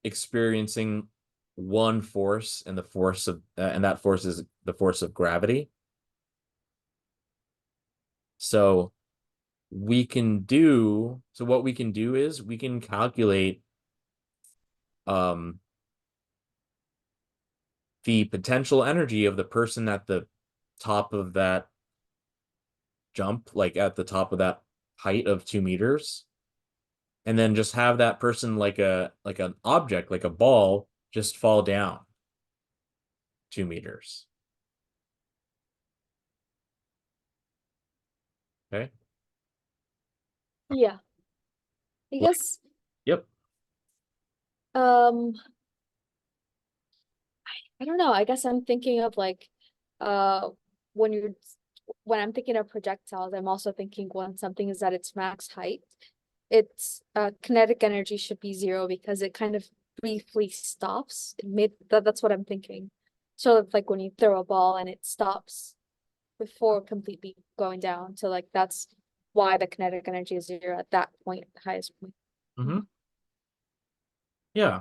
experiencing one force, and that force is the force of gravity. So what we can do is we can calculate um the potential energy of the person at the top of that jump, like at the top of that height of 2 meters, and then just have that person like an object, like a ball, just fall down 2 meters. Okay. Yeah. I What? guess Yep. um I don't know. I guess I'm thinking of like uh when you're when I'm thinking of projectiles, I'm also thinking when something is at its max height, its kinetic energy should be zero because it kind of briefly stops. That's what I'm thinking. So it's like when you throw a ball and it stops before completely going down. So like that's why the kinetic energy is zero at that point, the highest point. Mm-hmm. Yeah.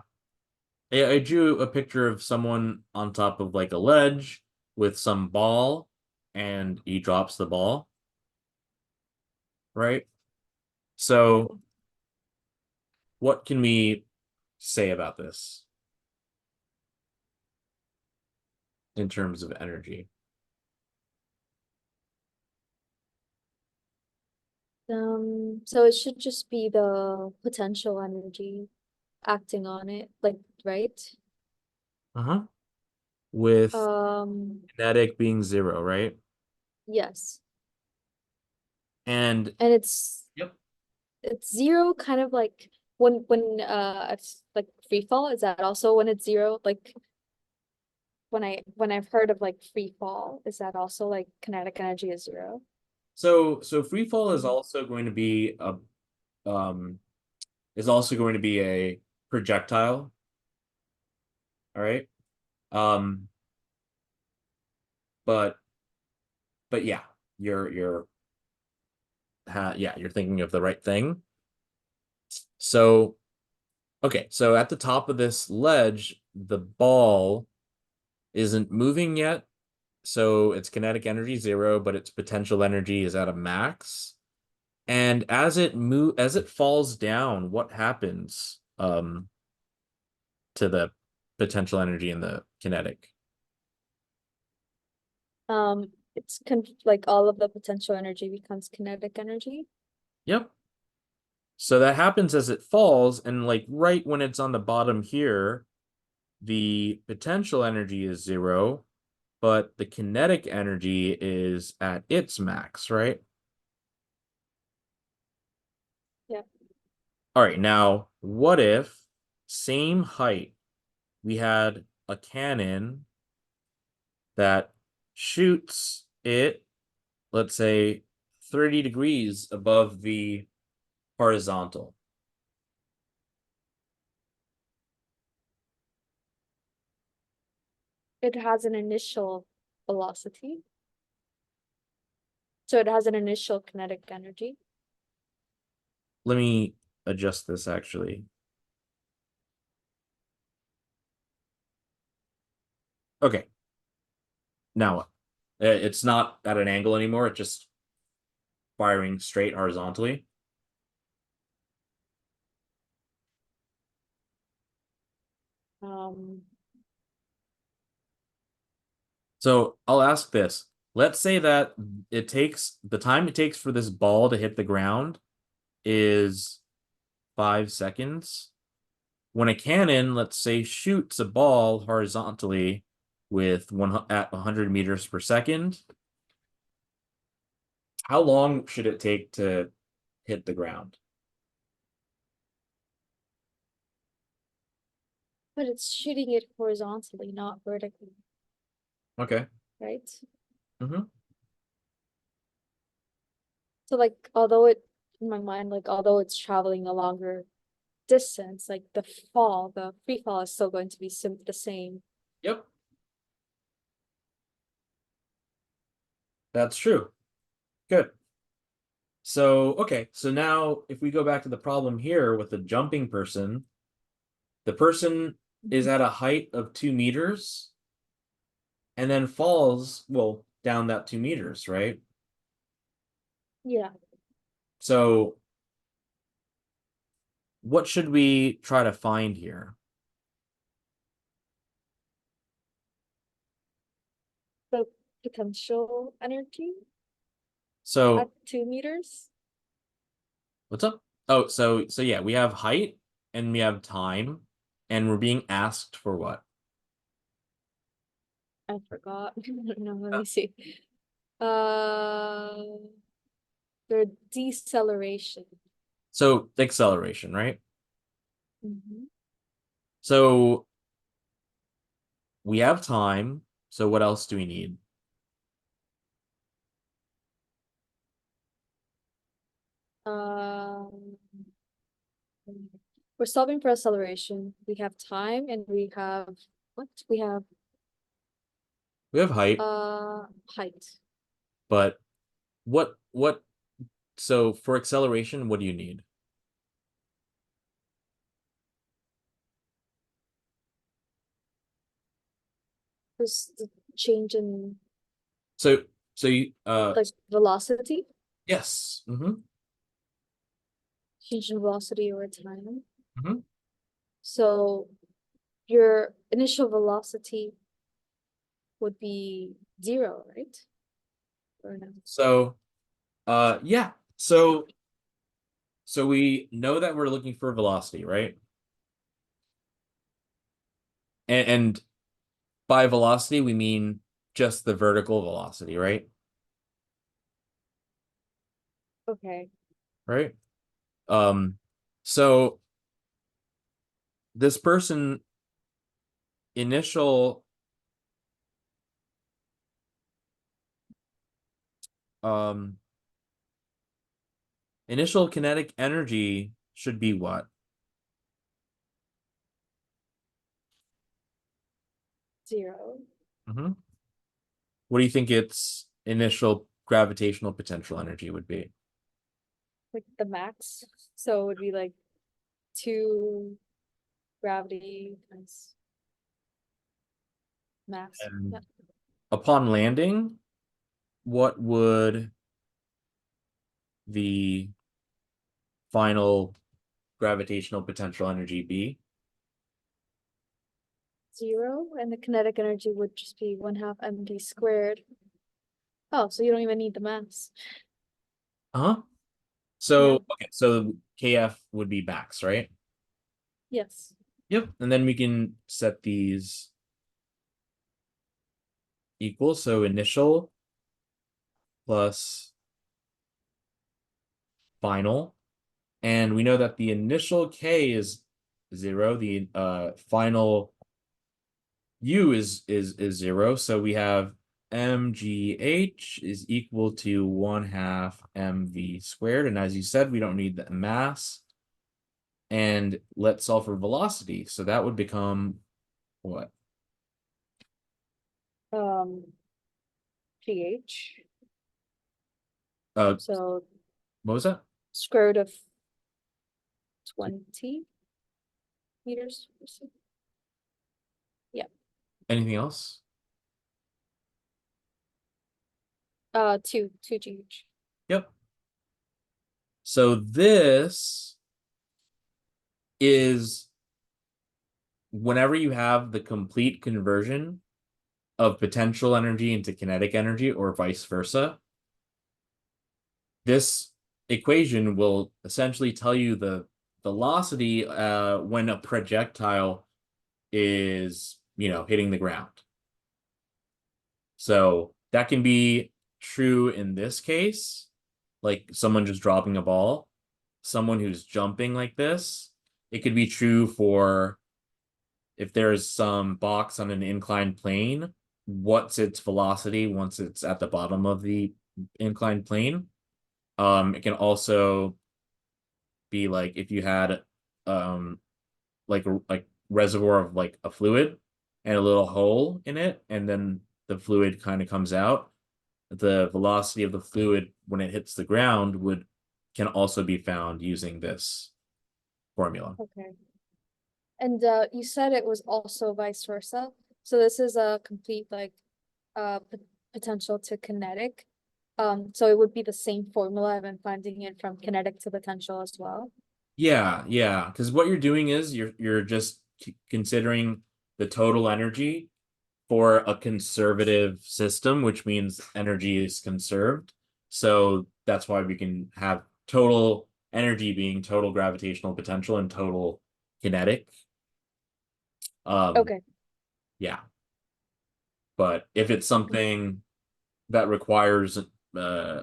I drew a picture of someone on top of like a ledge with some ball, and he drops the ball, right? So what can we say about this in terms of energy? So it should just be the potential energy acting on it, like, right? Uh-huh. With Um, kinetic being zero, right? yes. And And yep. it's zero kind of like when it's like free fall, is that also when it's zero? Like when I've heard of like free fall, is that also like kinetic energy is zero? So free fall is also going to be um a projectile, all right? Um, but yeah, you're thinking of the right thing. So okay, so at the top of this ledge, the ball isn't moving yet, so its kinetic energy is zero, but its potential energy is at a max. And as it falls down, what happens? to the potential energy and the kinetic? It's like all of the potential energy becomes kinetic energy. Yep. So that happens as it falls, and like right when it's on the bottom here, the potential energy is 0, but the kinetic energy is at its max, right? Yeah. All right, now what if same height we had a cannon that shoots it, let's say 30 degrees above the horizontal? It has an initial velocity. So it has an initial kinetic energy. Let me adjust this actually. Okay. Now, it's not at an angle anymore. It's just firing straight horizontally. Um, So I'll ask this. Let's say that the time it takes for this ball to hit the ground is 5 seconds. When a cannon, let's say, shoots a ball horizontally with at 100 meters per second, how long should it take to hit the ground? but it's shooting it horizontally, not vertically, Okay. right? Mm-hmm. So like, although it, in my mind, like, although it's traveling a longer distance, like the free fall is still going to be the same. Yep. That's true. Good. So, okay. So now if we go back to the problem here with the jumping person, the person is at a height of 2 meters and then falls, well, down that 2 meters, right? Yeah. So what should we try to find here? The potential energy So at 2 meters. what's up? Oh, so yeah, we have height and we have time, and we're being asked for what? I forgot. No, let me see. Uh, the deceleration. So acceleration, right? Mhm. So we have time. So what else do we need? Um, we're solving for acceleration. We have time and we have what? We have We have height, height. but what so for acceleration, what do you need? There's the change in So so you like velocity, yes. Mm-hmm. change in velocity over time. Mm-hmm. So your initial velocity would be 0, right? Or no? So yeah. So we know that we're looking for velocity, right? And by velocity we mean just the vertical velocity, right? Okay. Right? Um so this person initial um initial kinetic energy should be what? 0. Mm-hmm. What do you think its initial gravitational potential energy would be? Like the max. So it would be like 2 gravity times mass. And Yeah. upon landing, what would the final gravitational potential energy be? 0, and the kinetic energy would just be 1/2 mv squared. Oh, so you don't even need the mass. Uh-huh. So, Yeah. okay, so KF would be max, right? Yes. Yep. And then we can set these equal. So initial plus final. And we know that the initial K is 0. The final U is 0. So we have mgh is equal to 1/2 mv squared. And as you said, we don't need the mass. And let's solve for velocity. So that would become what? Ph. Uh, So what was that? square root of 20 meters. Yeah. Anything else? 2 gh. Yep. So this is whenever you have the complete conversion of potential energy into kinetic energy or vice versa, this equation will essentially tell you the velocity when a projectile is, hitting the ground. So that can be true in this case, like someone just dropping a ball, someone who's jumping like this. It could be true for if there's some box on an inclined plane, what's its velocity once it's at the bottom of the inclined plane. It can also be like if you had like reservoir of like a fluid and a little hole in it, and then the fluid kind of comes out. The velocity of the fluid when it hits the ground can also be found using this formula. Okay. And you said it was also vice versa. So this is a complete like potential to kinetic. So it would be the same formula. I've been finding it from kinetic to potential as well. Yeah, because what you're doing is you're just considering the total energy for a conservative system, which means energy is conserved. So that's why we can have total energy being total gravitational potential and total kinetic. Okay. Yeah. But if it's something that requires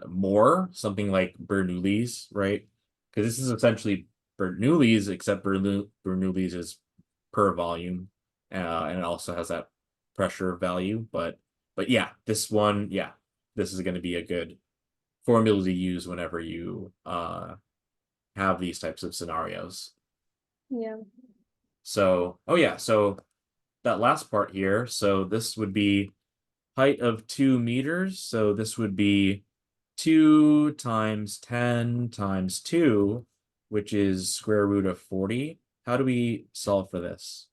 more, something like Bernoulli's, right? Because this is essentially Bernoulli's, except Bernoulli's is per volume, and it also has that pressure value. But yeah, this one, yeah, this is going to be a good formula to use whenever you have these types of scenarios. Yeah. So, oh yeah, so that last part here, so this would be height of 2 meters. So this would be 2 times 10 times 2, which is square root of 40. How do we solve for this?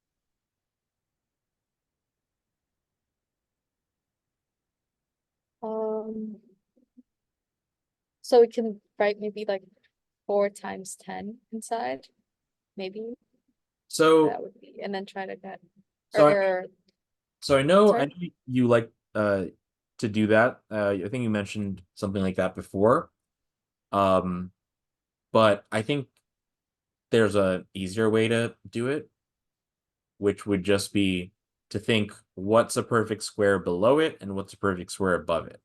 So we can write maybe like 4 times 10 inside, maybe So, that would be, and then try to get so I, or so I know sorry. you like to do that. I think you mentioned something like that before. Um, but I think there's a easier way to do it, which would just be to think what's a perfect square below it and what's a perfect square above it,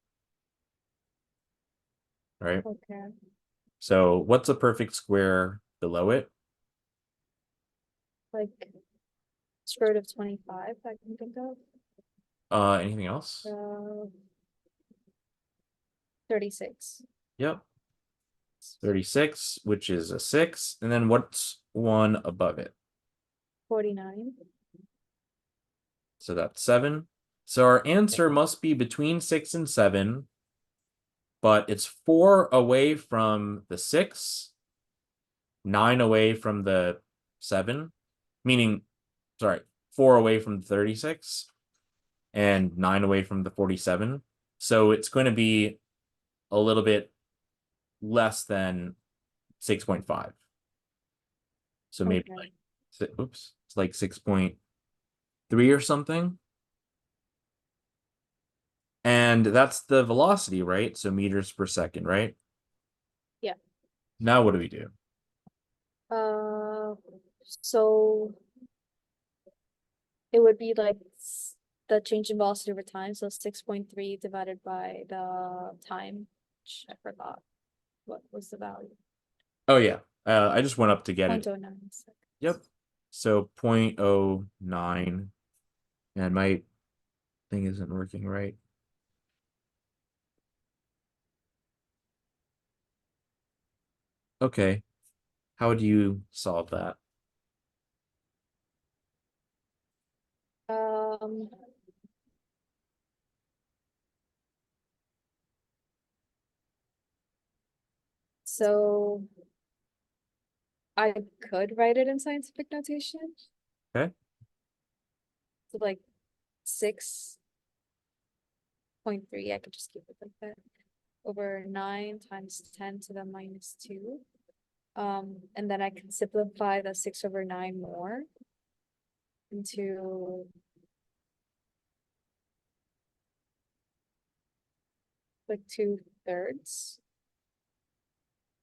right? Okay. So what's a perfect square below it? Like square root of 25, I can think of. Anything else? 36. Yep. 36, which is a 6. And then what's one above it? 49. So that's 7. So our answer must be between 6 and 7, but it's 4 away from the 6, 9 away from the 7, meaning, sorry, 4 away from the 36, and 9 away from the 47. So it's going to be a little bit less than 6.5. So maybe Okay. like, oops, it's like 6.3 or something. And that's the velocity, right? So meters per second, right? Yeah. Now what do we do? So it would be like the change in velocity over time. So 6.3 divided by the time, which I forgot what was the value. Oh yeah. I just went up to get it. 0.09 seconds. Yep. So 0.09. And my thing isn't working right. Okay. How would you solve that? Um, so I could write it in scientific notation. Okay. So like 6.3, I could just keep it like that. Over 9 times 10 to the minus 2. And then I can simplify the 6/9 more into like 2/3.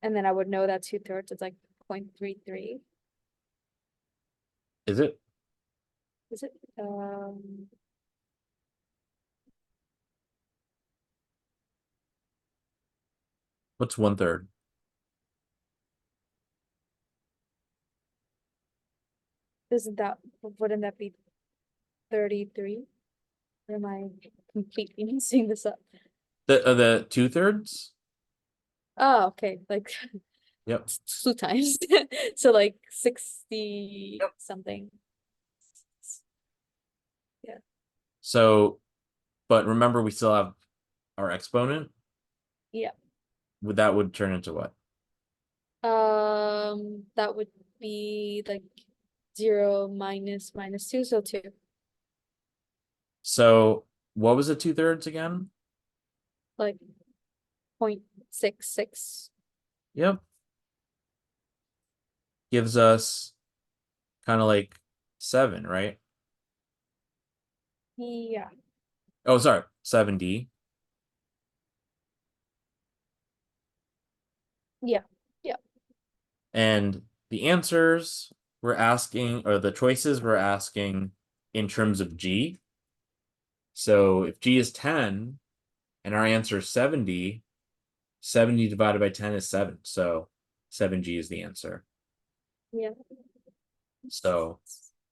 And then I would know that 2/3 is like 0.33. Is it? Is it? What's 1/3? Wouldn't that be 33? Or am I completely messing this up? The 2/3? Oh, okay. Like Yep. 2 times. So like 60 Yep. something. Yeah. So, but remember we still have our exponent. Yeah. Would turn into what? That would be like 0 minus minus 2, so 2. So what was it 2/3 again? Like 0.66. Yep. Gives us kind of like 7, right? Yeah. Oh, sorry, 7D. Yeah. Yeah. And the answers we're asking, or the choices we're asking in terms of G. So if G is 10 and our answer is 70, 70 divided by 10 is 7. So 7G is the answer. Yeah. So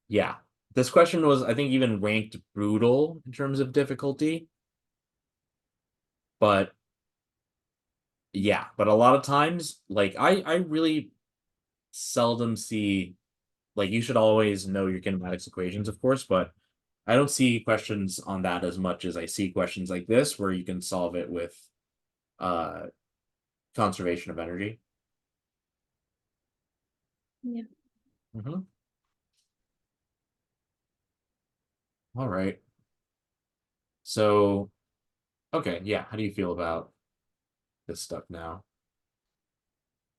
yeah, this question was, I think, even ranked brutal in terms of difficulty. But yeah, but a lot of times, like I really seldom see, like, you should always know your kinematics equations, of course, but I don't see questions on that as much as I see questions like this where you can solve it with uh conservation of energy. Yeah. Mm-hmm. All right. So, okay, yeah. How do you feel about this stuff now?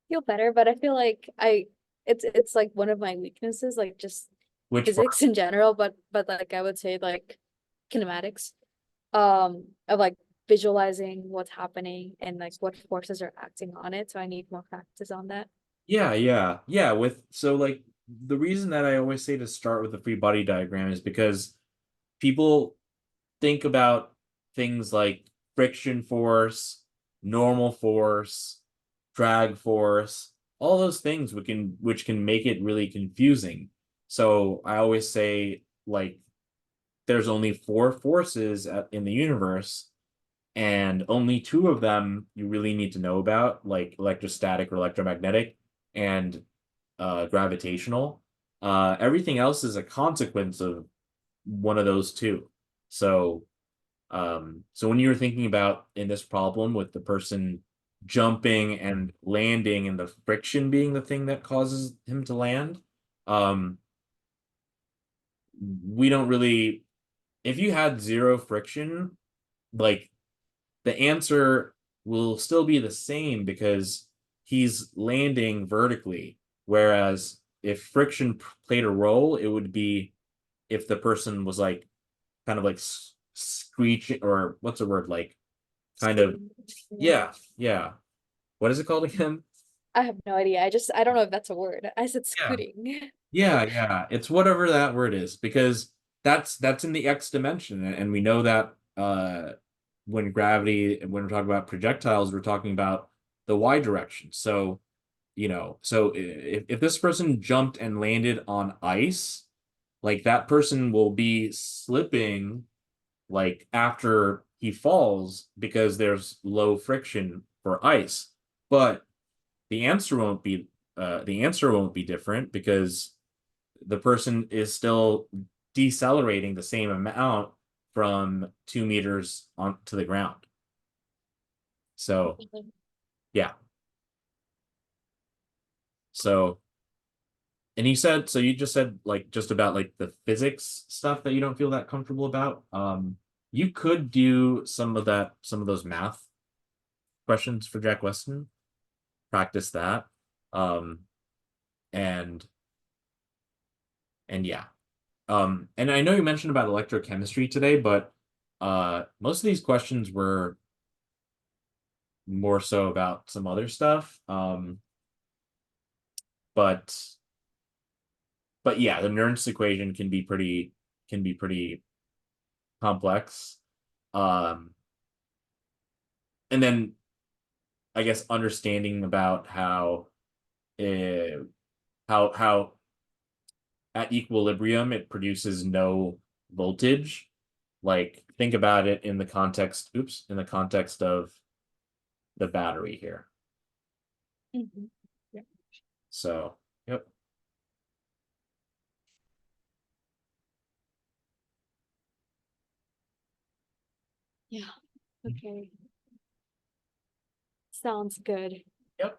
Feel better, but I feel like it's like one of my weaknesses, like just Which part? physics in general, but like I would say like kinematics. Of like visualizing what's happening and like what forces are acting on it. So I need more practice on that. Yeah, yeah, yeah. Like the reason that I always say to start with the free body diagram is because people think about things like friction force, normal force, drag force, all those things which can make it really confusing. So I always say, like, there's only four forces in the universe, and only two of them you really need to know about, like electrostatic or electromagnetic, and gravitational. Everything else is a consequence of one of those two. So so when you're thinking about in this problem with the person jumping and landing and the friction being the thing that causes him to land, um, we don't really, if you had zero friction, like, the answer will still be the same because he's landing vertically. Whereas if friction played a role, it would be if the person was like kind of like screeching, or what's the word, like kind of, yeah. What is it called again? I have no idea. I don't know if that's a word. I said Yeah. scooting. Yeah, it's whatever that word is, because that's in the X dimension, and we know that when we're talking about projectiles, we're talking about the Y direction. So, so if this person jumped and landed on ice, like that person will be slipping like after he falls because there's low friction for ice. But the answer won't be different because the person is still decelerating the same amount from 2 meters on to the ground. So yeah. So, and you just said like just about like the physics stuff that you don't feel that comfortable about. You could do some of those math questions for Jack Weston, practice that. Um, and yeah. And I know you mentioned about electrochemistry today, but most of these questions were more so about some other stuff. But yeah, the Nernst equation can be pretty complex. Um, and then I guess understanding about uh, how at equilibrium it produces no voltage. Like think about it in the context, in the context of the battery here. Mhm. Yeah. So, yep. Yeah. Okay. Sounds good. Yep.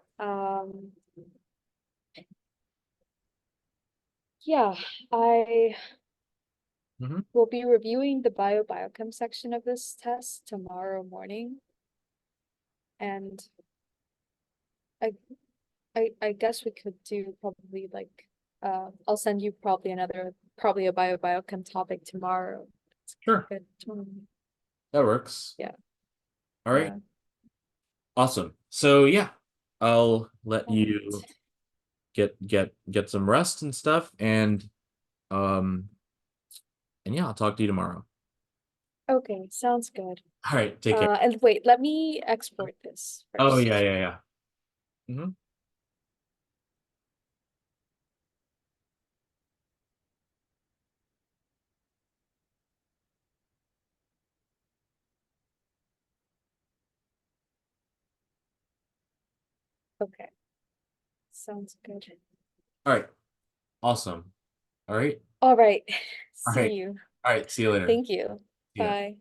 Yeah, I Mm-hmm. will be reviewing the biochem section of this test tomorrow morning. And I I guess we could do probably like I'll send you probably a biochem topic tomorrow. It's Sure. good. That works. Yeah. All right. Yeah. Awesome. So yeah, I'll let All right. you get some rest and stuff, um and yeah, I'll talk to you tomorrow. Okay, sounds good. All right, take care. And wait, let me export this Oh first. yeah. Mm-hmm. Okay, sounds good. All right. Awesome. All right. All right. All See right. you. All right. See you later. Thank you. Yeah. Bye.